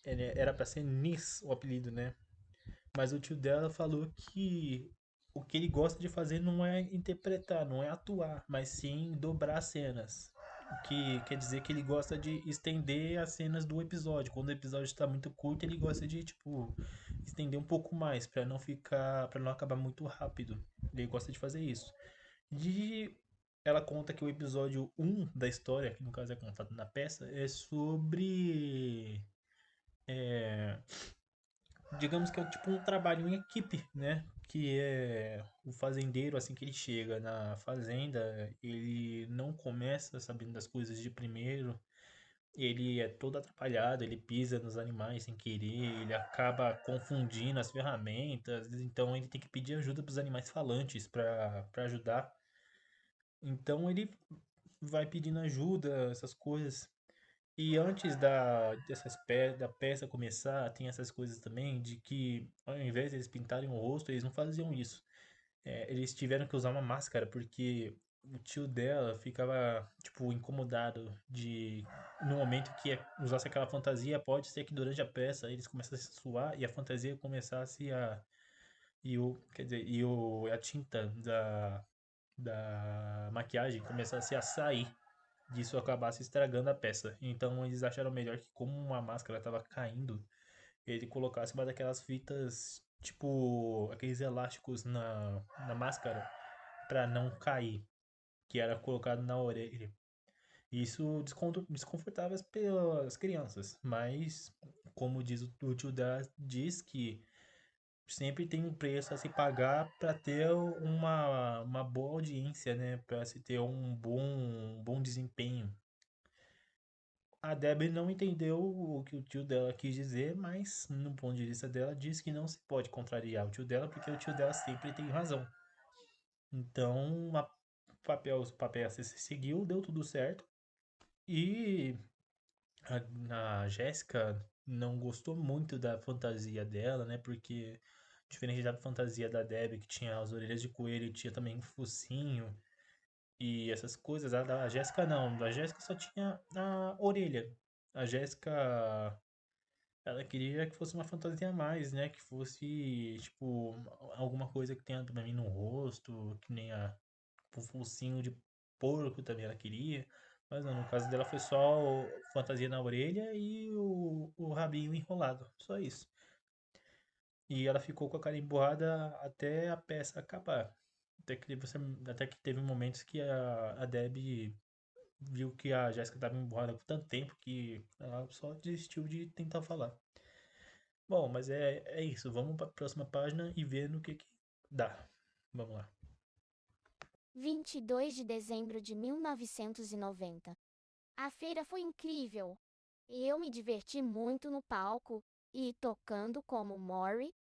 era para ser Nis, o apelido, né? Mas o tio dela falou que o que ele gosta de fazer não é interpretar, não é atuar, mas sim dobrar cenas. que quer dizer que ele gosta de estender as cenas do episódio. Quando o episódio está muito curto, ele gosta de, tipo, estender um pouco mais para não ficar, para não acabar muito rápido. Ele gosta de fazer isso. E ela conta que o episódio um da história, que no caso é contado na peça, é sobre digamos que é tipo um trabalho em equipe, né? Que é o fazendeiro, assim que ele chega na fazenda, ele não começa sabendo das coisas de primeiro, ele é todo atrapalhado, ele pisa nos animais sem querer, ele acaba confundindo as ferramentas, então ele tem que pedir ajuda para os animais falantes para ajudar. Então ele vai pedindo ajuda, essas coisas. E antes da peça começar, tem essas coisas também de que ao invés de eles pintarem o rosto, eles não faziam isso. Eles tiveram que usar uma máscara porque o tio dela ficava, tipo, incomodado de no momento que usasse aquela fantasia, pode ser que durante a peça eles começassem a suar e a fantasia começasse a quer dizer, a tinta da maquiagem começasse a sair disso acabasse estragando a peça. Então eles acharam melhor que, como a máscara estava caindo, ele colocasse uma daquelas fitas, tipo aqueles elásticos na máscara, para não cair, que era colocado na orelha. Isso desconfortava as crianças, mas como diz o tio da diz que sempre tem um preço a se pagar para ter uma boa audiência, né? Para se ter um bom desempenho. A Debbie não entendeu o que o tio dela quis dizer, mas no ponto de vista dela, diz que não se pode contrariar o tio dela, porque o tio dela sempre tem razão. Então, o papel se seguiu, deu tudo certo. E a Jéssica não gostou muito da fantasia dela, né? Porque, diferente da fantasia da Debbie, que tinha as orelhas de coelho e tinha também um focinho e essas coisas, a da Jéssica não. A Jéssica só tinha a orelha. A Jéssica ela queria que fosse uma fantasia a mais, né? Que fosse, tipo, alguma coisa que tenha também no rosto, que nem o focinho de porco também ela queria. Mas não, no caso dela foi só fantasia na orelha e o rabinho enrolado. Só isso. E ela ficou com a cara emburrada até a peça acabar. Até que teve momentos que a Debbie viu que a Jéssica estava emburrada por tanto tempo que ela só desistiu de tentar falar. Bom, mas é isso. Vamos para a próxima página e ver no que dá. Vamos lá. 22 de dezembro de 1990. A feira foi incrível. Eu me diverti muito no palco e tocando como Mori.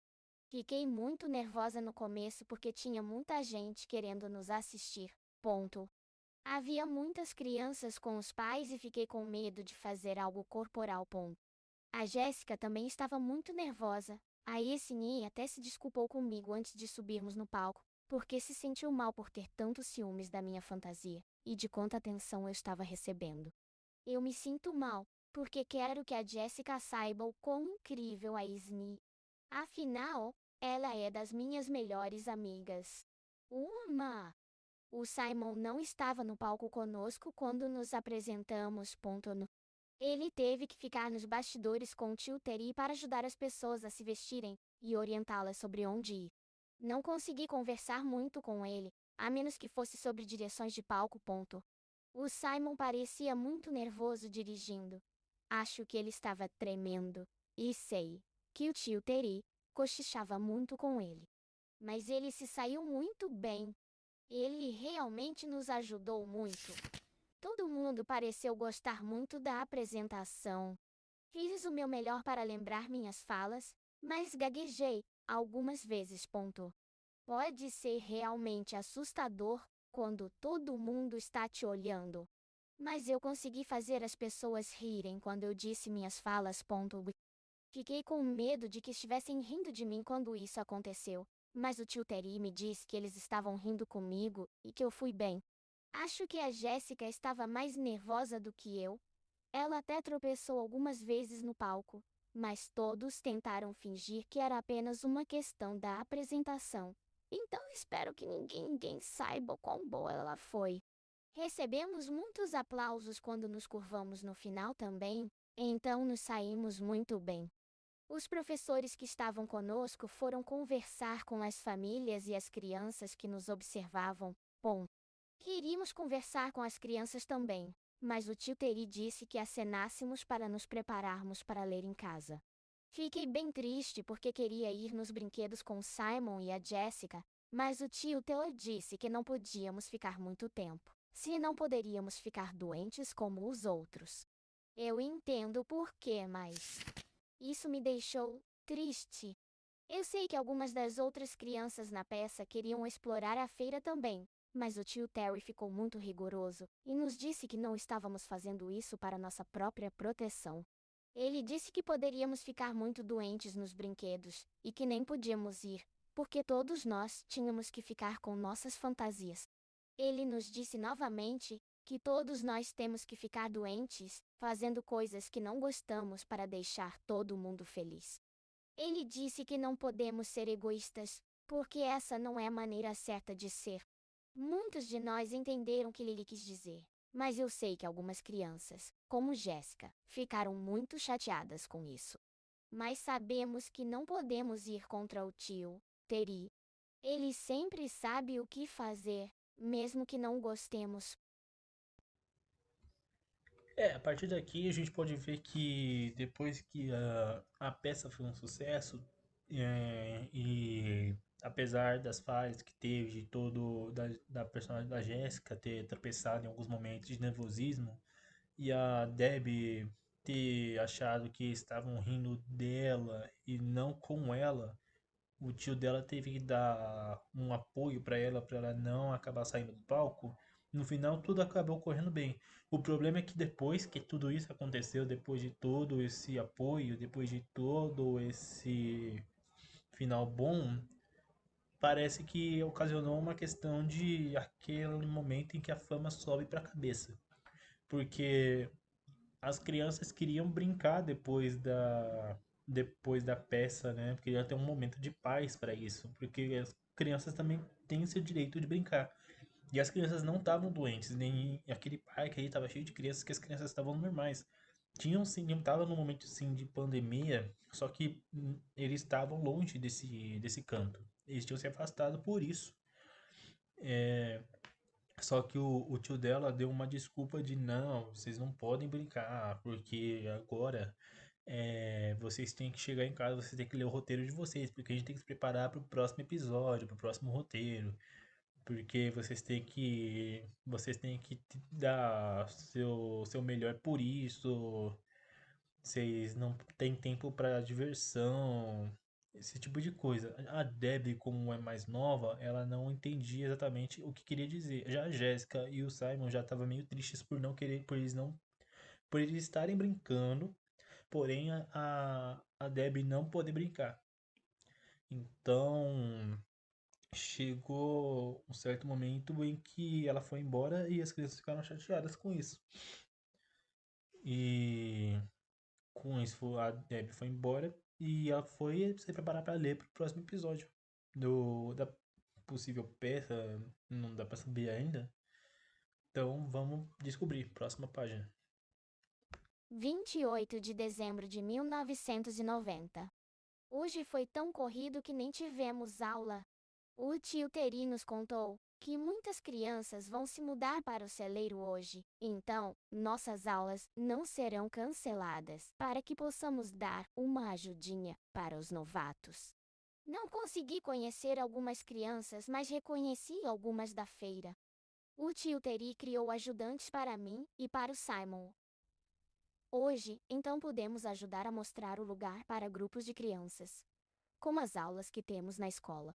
Fiquei muito nervosa no começo porque tinha muita gente querendo nos assistir. Ponto. Havia muitas crianças com os pais e fiquei com medo de fazer algo corporal. Ponto. A Jéssica também estava muito nervosa. A Yesini até se desculpou comigo antes de subirmos no palco, porque se sentiu mal por ter tantos ciúmes da minha fantasia e de quanta atenção eu estava recebendo. Eu me sinto mal, porque quero que a Jéssica saiba o quão incrível a Yesini. Afinal, ela é das minhas melhores amigas. Uma! O Simon não estava no palco conosco quando nos apresentamos. Ele teve que ficar nos bastidores com o tio Terry para ajudar as pessoas a se vestirem e orientá-las sobre onde ir. Não consegui conversar muito com ele, a menos que fosse sobre direções de palco. O Simon parecia muito nervoso dirigindo. Acho que ele estava tremendo. E sei que o tio Terry cochichava muito com ele. Mas ele se saiu muito bem. Ele realmente nos ajudou muito. Todo mundo pareceu gostar muito da apresentação. Fiz o meu melhor para lembrar minhas falas, mas gaguejei algumas vezes. Pode ser realmente assustador quando todo mundo está te olhando. Mas eu consegui fazer as pessoas rirem quando eu disse minhas falas. Fiquei com medo de que estivessem rindo de mim quando isso aconteceu, mas o tio Terry me disse que eles estavam rindo comigo e que eu fui bem. Acho que a Jéssica estava mais nervosa do que eu. Ela até tropeçou algumas vezes no palco, mas todos tentaram fingir que era apenas uma questão da apresentação. Então espero que ninguém saiba o quão boa ela foi. Recebemos muitos aplausos quando nos curvamos no final também, então nos saímos muito bem. Os professores que estavam conosco foram conversar com as famílias e as crianças que nos observavam. Bom, queríamos conversar com as crianças também, mas o tio Terry disse que acenássemos para nos prepararmos para ler em casa. Fiquei bem triste porque queria ir nos brinquedos com o Simon e a Jessica, mas o tio Theo disse que não podíamos ficar muito tempo, se não poderíamos ficar doentes como os outros. Eu entendo por quê, mas isso me deixou triste. Eu sei que algumas das outras crianças na peça queriam explorar a feira também, mas o tio Terry ficou muito rigoroso e nos disse que não estávamos fazendo isso para nossa própria proteção. Ele disse que poderíamos ficar muito doentes nos brinquedos e que nem podíamos ir, porque todos nós tínhamos que ficar com nossas fantasias. Ele nos disse novamente que todos nós temos que ficar doentes, fazendo coisas que não gostamos para deixar todo mundo feliz. Ele disse que não podemos ser egoístas, porque essa não é a maneira certa de ser. Muitos de nós entenderam o que ele quis dizer, mas eu sei que algumas crianças, como Jéssica, ficaram muito chateadas com isso. Mas sabemos que não podemos ir contra o tio Terry. Ele sempre sabe o que fazer, mesmo que não gostemos. A partir daqui a gente pode ver que depois que a peça foi um sucesso, e apesar das falhas que teve, de todo da personagem da Jéssica ter tropeçado em alguns momentos de nervosismo, e a Debbie ter achado que estavam rindo dela e não com ela, o tio dela teve que dar um apoio para ela não acabar saindo do palco. No final, tudo acabou correndo bem. O problema é que depois que tudo isso aconteceu, depois de todo esse apoio, depois de todo esse final bom, parece que ocasionou uma questão de aquele momento em que a fama sobe para a cabeça. Porque as crianças queriam brincar depois da peça, né? Queria ter um momento de paz para isso, porque as crianças também têm seu direito de brincar. E as crianças não estavam doentes, nem aquele parque aí estava cheio de crianças que as crianças estavam normais. Tinham sim, estava num momento sim de pandemia, só que eles estavam longe desse canto. Eles tinham se afastado por isso. Só que o tio dela deu uma desculpa de não, vocês não podem brincar, porque agora vocês têm que chegar em casa, vocês têm que ler o roteiro de vocês, porque a gente tem que se preparar para o próximo episódio, para o próximo roteiro, porque vocês têm que dar seu melhor por isso, vocês não têm tempo para diversão, esse tipo de coisa. A Debbie, como é mais nova, ela não entendia exatamente o que queria dizer. Já a Jéssica e o Simon já estavam meio tristes por não querer, por eles estarem brincando, porém a Debbie não poder brincar. Então, chegou um certo momento em que ela foi embora e as crianças ficaram chateadas com isso. E com isso, a Debbie foi embora e ela foi se preparar para ler pro próximo episódio da possível peça, não dá para saber ainda. Então vamos descobrir. Próxima página. 28 de dezembro de 1990. Hoje foi tão corrido que nem tivemos aula. O tio Terry nos contou que muitas crianças vão se mudar para o celeiro hoje, então nossas aulas não serão canceladas para que possamos dar uma ajudinha para os novatos. Não consegui conhecer algumas crianças, mas reconheci algumas da feira. O tio Terry criou ajudantes para mim e para o Simon. Hoje, então podemos ajudar a mostrar o lugar para grupos de crianças, como as aulas que temos na escola.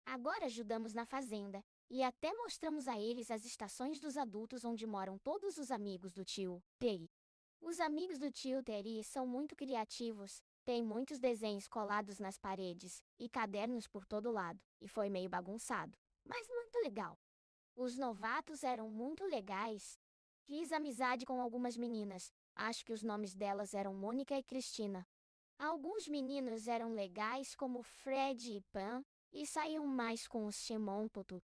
Agora ajudamos na fazenda, e até mostramos a eles as estações dos adultos onde moram todos os amigos do tio Terry. Os amigos do tio Terry são muito criativos, têm muitos desenhos colados nas paredes, e cadernos por todo lado, e foi meio bagunçado, mas muito legal. Os novatos eram muito legais. Fiz amizade com algumas meninas, acho que os nomes delas eram Mônica e Cristina. Alguns meninos eram legais como Fred e Pan, e saíam mais com os Shimon Tutu.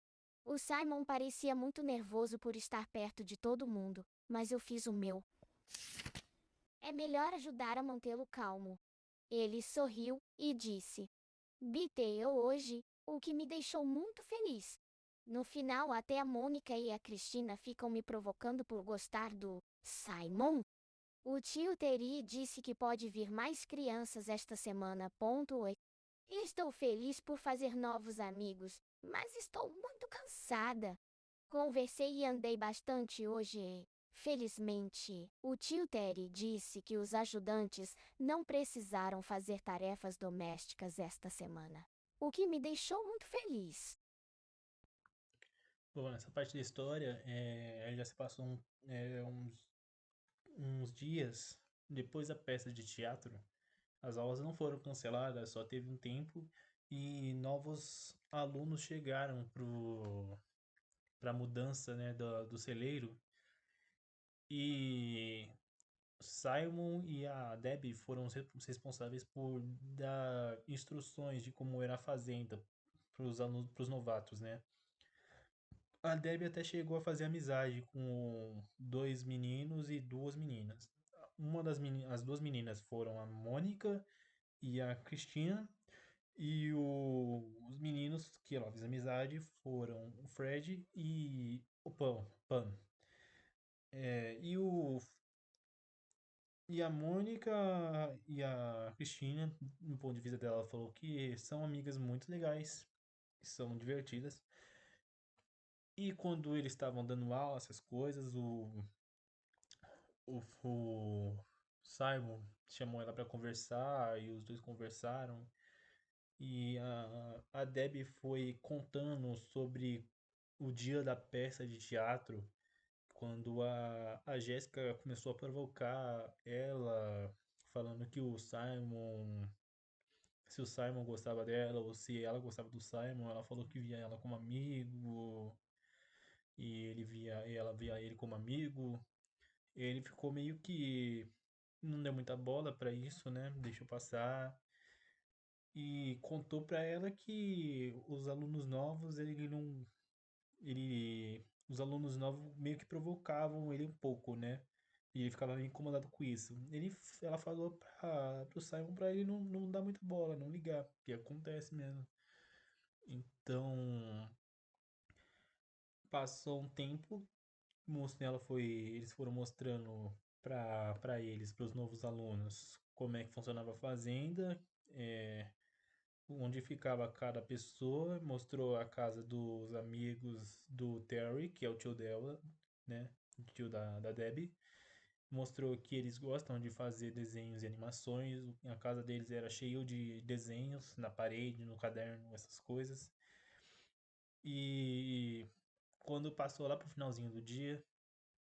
O Simon parecia muito nervoso por estar perto de todo mundo, mas eu fiz o meu. É melhor ajudar a mantê-lo calmo. Ele sorriu e disse: Biteu hoje, o que me deixou muito feliz. No final, até a Mônica e a Cristina ficam me provocando por gostar do Simon. O tio Terry disse que pode vir mais crianças esta semana. Oi. Estou feliz por fazer novos amigos, mas estou muito cansada. Conversei e andei bastante hoje e, felizmente, o tio Terry disse que os ajudantes não precisaram fazer tarefas domésticas esta semana, o que me deixou muito feliz. Bom, nessa parte da história, aí já se passou uns dias depois da peça de teatro. As aulas não foram canceladas, só teve um tempo e novos alunos chegaram para a mudança, né, do celeiro. E Simon e a Debbie foram os responsáveis por dar instruções de como era a fazenda para os alunos, para os novatos, né? A Debbie até chegou a fazer amizade com dois meninos e duas meninas. As duas meninas foram a Mônica e a Cristina, e os meninos que ela fez amizade foram o Fred e o Pan. E e a Mônica e a Cristina, no ponto de vista dela, ela falou que são amigas muito legais, que são divertidas. E quando eles estavam dando aula, essas coisas, o Simon chamou ela para conversar e os dois conversaram. E a Debbie foi contando sobre o dia da peça de teatro, quando a Jéssica começou a provocar ela, falando que se o Simon gostava dela ou se ela gostava do Simon, ela falou que via ela como amigo e ela via ele como amigo. Ele ficou meio que não deu muita bola pra isso, né? Deixou passar e contou pra ela que os alunos novos, ele não ele os alunos novos meio que provocavam ele um pouco, né? E ele ficava meio incomodado com isso. Ela falou pro Simon pra ele não dar muita bola, não ligar, porque acontece mesmo. Então, passou um tempo, eles foram mostrando para eles, para os novos alunos, como é que funcionava a fazenda, é, onde ficava cada pessoa, mostrou a casa dos amigos do Terry, que é o tio dela, né? O tio da Debbie. Mostrou que eles gostam de fazer desenhos e animações. A casa deles era cheio de desenhos na parede, no caderno, essas coisas. E quando passou lá pro finalzinho do dia,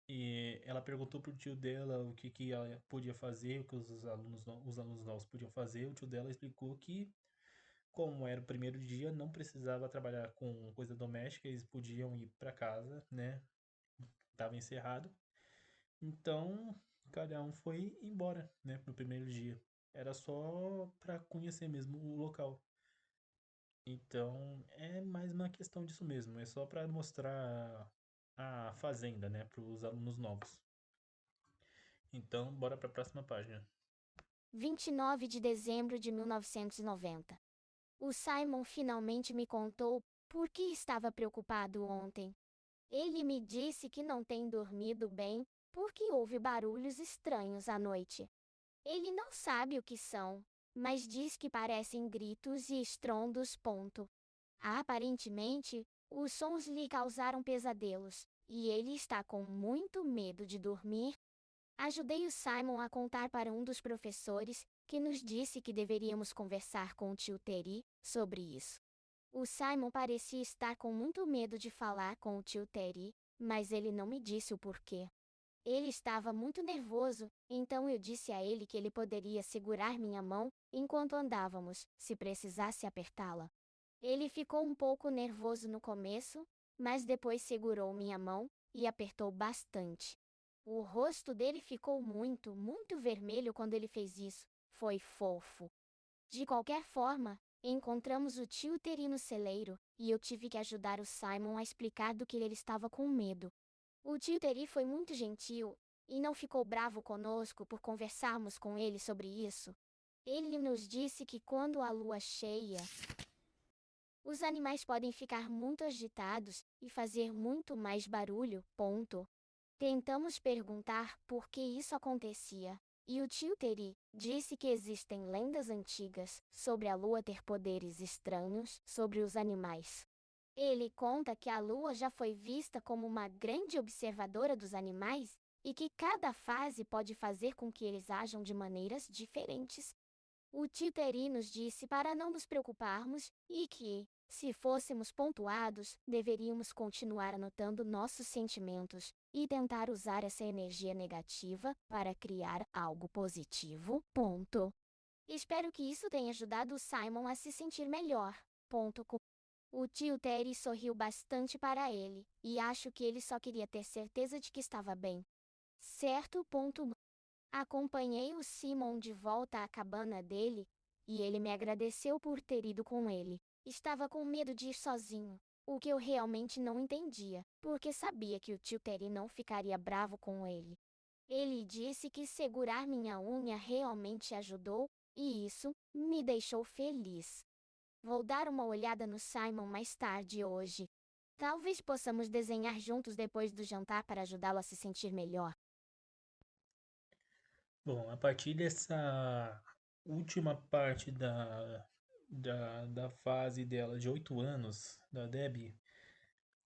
e ela perguntou pro tio dela o que ela podia fazer, o que os alunos novos podiam fazer. O tio dela explicou que, como era o primeiro dia, não precisava trabalhar com coisa doméstica, eles podiam ir para casa, né? Tava encerrado. Então, cada um foi embora, né, no primeiro dia. Era só para conhecer mesmo o local. Então, é mais uma questão disso mesmo, é só para mostrar a fazenda, né, para os alunos novos. Então, bora para a próxima página. 29 de dezembro de 1990. O Simon finalmente me contou por que estava preocupado ontem. Ele me disse que não tem dormido bem, porque houve barulhos estranhos à noite. Ele não sabe o que são, mas diz que parecem gritos e estrondos. Aparentemente, os sons lhe causaram pesadelos, e ele está com muito medo de dormir. Ajudei o Simon a contar para um dos professores, que nos disse que deveríamos conversar com o tio Terry sobre isso. O Simon parecia estar com muito medo de falar com o tio Terry, mas ele não me disse o porquê. Ele estava muito nervoso, então eu disse a ele que ele poderia segurar minha mão enquanto andávamos, se precisasse apertá-la. Ele ficou um pouco nervoso no começo, mas depois segurou minha mão e apertou bastante. O rosto dele ficou muito vermelho quando ele fez isso. Foi fofo. De qualquer forma, Encontramos o tio Terry no celeiro, e eu tive que ajudar o Simon a explicar do que ele estava com medo. O tio Terry foi muito gentil, e não ficou bravo conosco por conversarmos com ele sobre isso. Ele nos disse que quando a lua cheia, os animais podem ficar muito agitados e fazer muito mais barulho. Ponto. Tentamos perguntar por que isso acontecia, e o tio Terry disse que existem lendas antigas sobre a lua ter poderes estranhos sobre os animais. Ele conta que a lua já foi vista como uma grande observadora dos animais e que cada fase pode fazer com que eles ajam de maneiras diferentes. O tio Terry nos disse para não nos preocuparmos e que, se fôssemos pontuados, deveríamos continuar anotando nossos sentimentos e tentar usar essa energia negativa para criar algo positivo. Ponto. Espero que isso tenha ajudado o Simon a se sentir melhor. Ponto. O tio Terry sorriu bastante para ele, e acho que ele só queria ter certeza de que estava bem. Certo. Ponto. Acompanhei o Simon de volta à cabana dele, e ele me agradeceu por ter ido com ele. Estava com medo de ir sozinho, o que eu realmente não entendia, porque sabia que o tio Terry não ficaria bravo com ele. Ele disse que segurar minha unha realmente ajudou, e isso me deixou feliz. Vou dar uma olhada no Simon mais tarde hoje. Talvez possamos desenhar juntos depois do jantar para ajudá-lo a se sentir melhor. Bom, a partir dessa última parte da fase dela de 8 anos, da Debbie,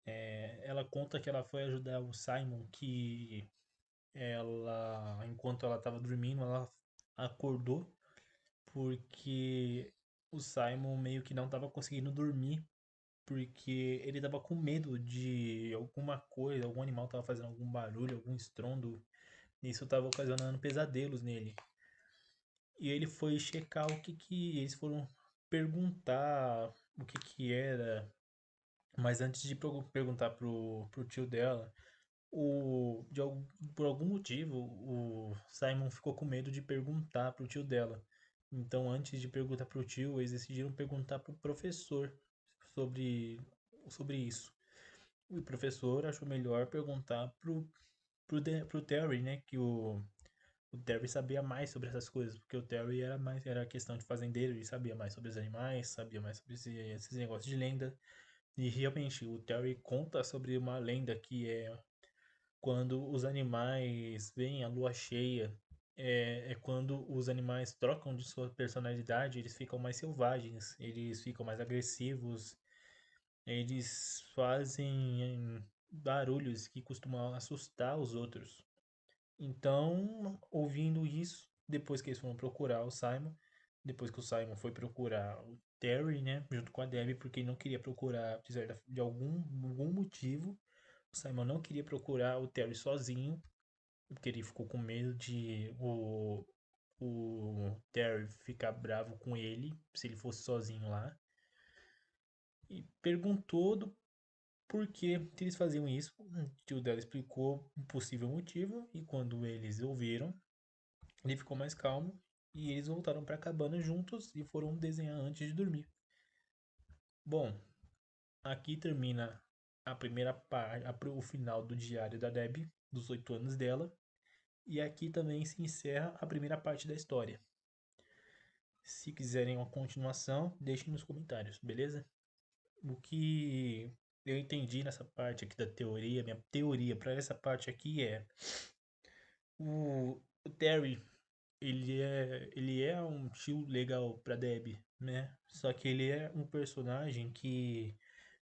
ela conta que ela foi ajudar o Simon, que enquanto ela estava dormindo, ela acordou porque o Simon meio que não estava conseguindo dormir, porque ele estava com medo de alguma coisa, algum animal estava fazendo algum barulho, algum estrondo, e isso estava ocasionando pesadelos nele. E ele foi checar o que que eles foram perguntar o que que era, mas antes de perguntar pro tio dela, por algum motivo o Simon ficou com medo de perguntar pro tio dela. Então, antes de perguntar pro tio, eles decidiram perguntar pro professor sobre sobre isso. O professor achou melhor perguntar pro Terry, né, que o Terry sabia mais sobre essas coisas, porque o Terry era questão de fazendeiro, ele sabia mais sobre os animais, sabia mais sobre esses negócios de lenda. E realmente, o Terry conta sobre uma lenda que é quando os animais veem a lua cheia, é quando os animais trocam de sua personalidade, eles ficam mais selvagens, eles ficam mais agressivos, eles fazem barulhos que costumam assustar os outros. Então, ouvindo isso, depois que eles foram procurar o Simon, depois que o Simon foi procurar o Terry, né, junto com a Debbie, porque ele não queria procurar, apesar de algum motivo, o Simon não queria procurar o Terry sozinho, porque ele ficou com medo de o Terry ficar bravo com ele se ele fosse sozinho lá. E perguntou do por que eles faziam isso. O tio dela explicou o possível motivo, e quando eles ouviram, ele ficou mais calmo e eles voltaram para a cabana juntos e foram desenhar antes de dormir. Bom, aqui termina a primeira parte, o final do diário da Debbie, dos 8 anos dela, e aqui também se encerra a primeira parte da história. Se quiserem uma continuação, deixem nos comentários, beleza? O que eu entendi nessa parte aqui da teoria, minha teoria para essa parte aqui é o Terry, ele é um tio legal pra Debbie, né? Só que ele é um personagem que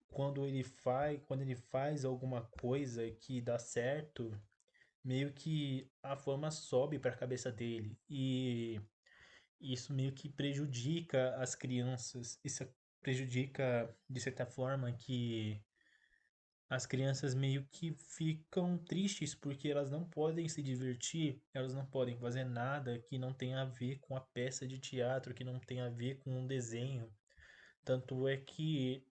quando ele faz alguma coisa que dá certo, meio que a fama sobe para a cabeça dele e isso meio que prejudica as crianças. Isso prejudica de certa forma que as crianças meio que ficam tristes porque elas não podem se divertir, elas não podem fazer nada que não tenha a ver com a peça de teatro, que não tenha a ver com um desenho. Tanto é que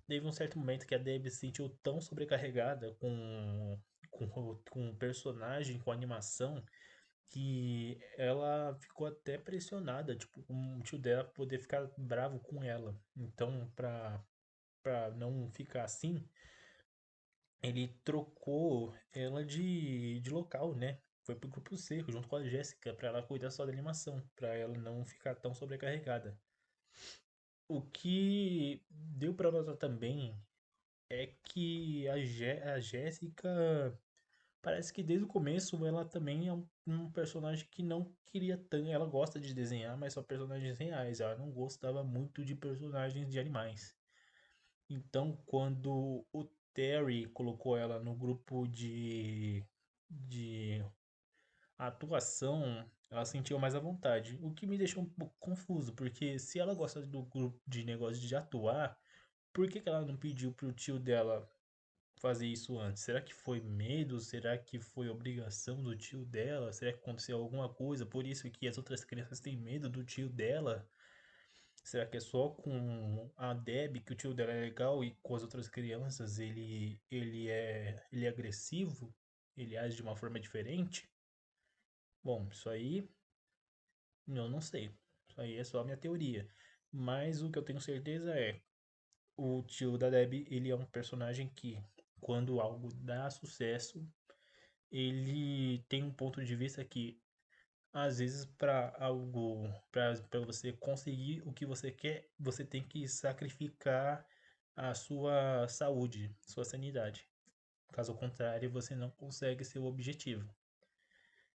teve um certo momento que a Debbie se sentiu tão sobrecarregada com o personagem, com a animação, que ela ficou até pressionada, tipo, com o tio dela poder ficar bravo com ela. Então, pra não ficar assim, ele trocou ela de local, né? Foi pro grupo C, junto com a Jéssica, pra ela cuidar só da animação, pra ela não ficar tão sobrecarregada. O que deu pra notar também é que a Jéssica parece que desde o começo ela também é um personagem que não queria tanto. Ela gosta de desenhar, mas só personagens reais. Ela não gostava muito de personagens de animais. Então, quando o Terry colocou ela no grupo de atuação, ela sentiu mais à vontade. O que me deixou um pouco confuso, porque se ela gosta do grupo de negócio de atuar, por que que ela não pediu pro tio dela fazer isso antes? Será que foi medo? Será que foi obrigação do tio dela? Será que aconteceu alguma coisa? Por isso que as outras crianças têm medo do tio dela? Será que é só com a Deb que o tio dela é legal e com as outras crianças ele é agressivo? Ele age de uma forma diferente? Bom, isso aí eu não sei. Isso aí é só a minha teoria. Mas o que eu tenho certeza é o tio da Deb, ele é um personagem que, quando algo dá sucesso, ele tem um ponto de vista que, às vezes, para você conseguir o que você quer, você tem que sacrificar a sua saúde, sua sanidade. Caso contrário, você não consegue seu objetivo.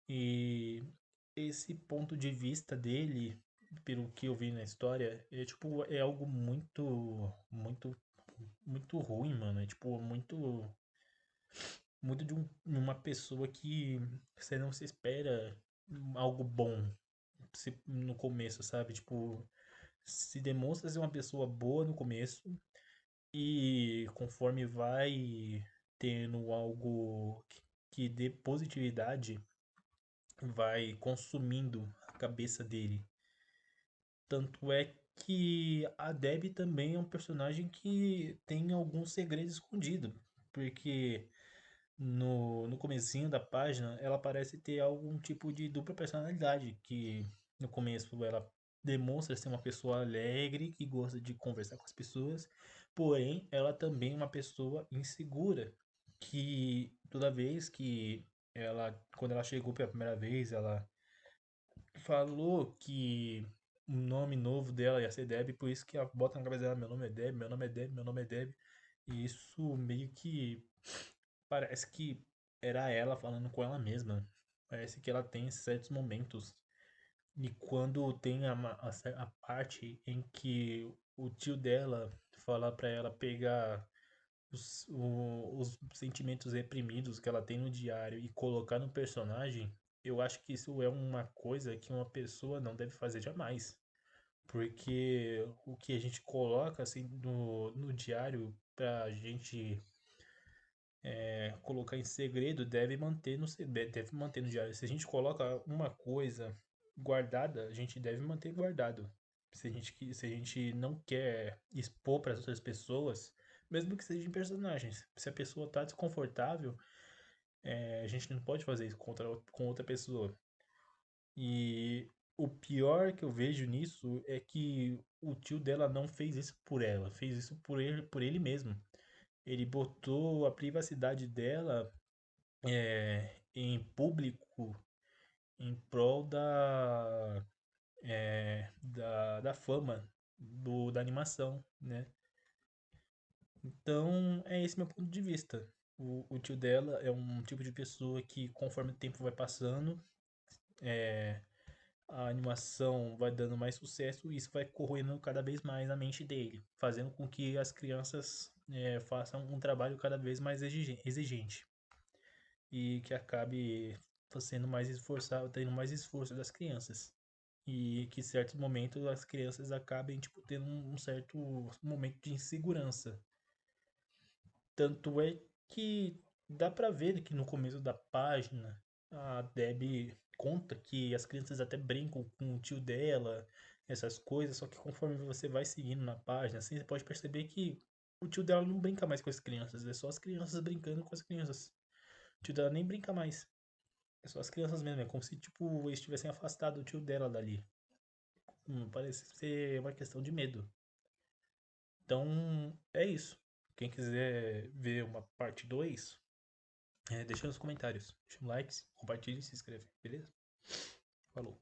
E esse ponto de vista dele, pelo que eu vi na história, é tipo, é algo muito ruim, mano. É tipo, muito de uma pessoa que você não se espera algo bom no começo, sabe? Tipo, se demonstra ser uma pessoa boa no começo e conforme vai tendo algo que dê positividade, vai consumindo a cabeça dele. Tanto é que a Debbie também é um personagem que tem algum segredo escondido, porque no comecinho da página ela parece ter algum tipo de dupla personalidade, que no começo ela demonstra ser uma pessoa alegre, que gosta de conversar com as pessoas, porém ela também é uma pessoa insegura, que toda vez que quando ela chegou pela primeira vez, ela falou que o nome novo dela ia ser Deb, por isso que ela bota na cabeça dela, meu nome é Deb, meu nome é Deb, meu nome é Deb. E isso meio que parece que era ela falando com ela mesma. Parece que ela tem certos momentos. E quando tem a parte em que o tio dela fala pra ela pegar os sentimentos reprimidos que ela tem no diário e colocar no personagem, eu acho que isso é uma coisa que uma pessoa não deve fazer jamais. Porque o que a gente coloca assim no diário pra gente colocar em segredo deve manter no diário. Se a gente coloca uma coisa guardada, a gente deve manter guardado. Se a gente não quer expor para as outras pessoas, mesmo que sejam personagens, se a pessoa tá desconfortável, a gente não pode fazer isso com outra pessoa. E o pior que eu vejo nisso é que o tio dela não fez isso por ela, fez isso por ele mesmo. Ele botou a privacidade dela em público em prol da fama da animação, né? Então, é esse meu ponto de vista. O tio dela é um tipo de pessoa que, conforme o tempo vai passando, a animação vai dando mais sucesso e isso vai corroendo cada vez mais a mente dele, fazendo com que as crianças façam um trabalho cada vez mais exigente e que acabe sendo mais esforçado, tendo mais esforço das crianças. E que em certos momentos as crianças acabem tipo, tendo um certo momento de insegurança. Tanto é que dá pra ver que no começo da página a Debbie conta que as crianças até brincam com o tio dela, essas coisas, só que conforme você vai seguindo na página, assim, você pode perceber que o tio dela não brinca mais com as crianças, é só as crianças brincando com as crianças. O tio dela nem brinca mais. É só as crianças mesmo, é como se, tipo, eles tivessem afastado o tio dela dali. Parece ser uma questão de medo. Então, é isso. Quem quiser ver uma parte 2, deixa nos comentários. Deixa um like, compartilhe e se inscreve, beleza? Falou.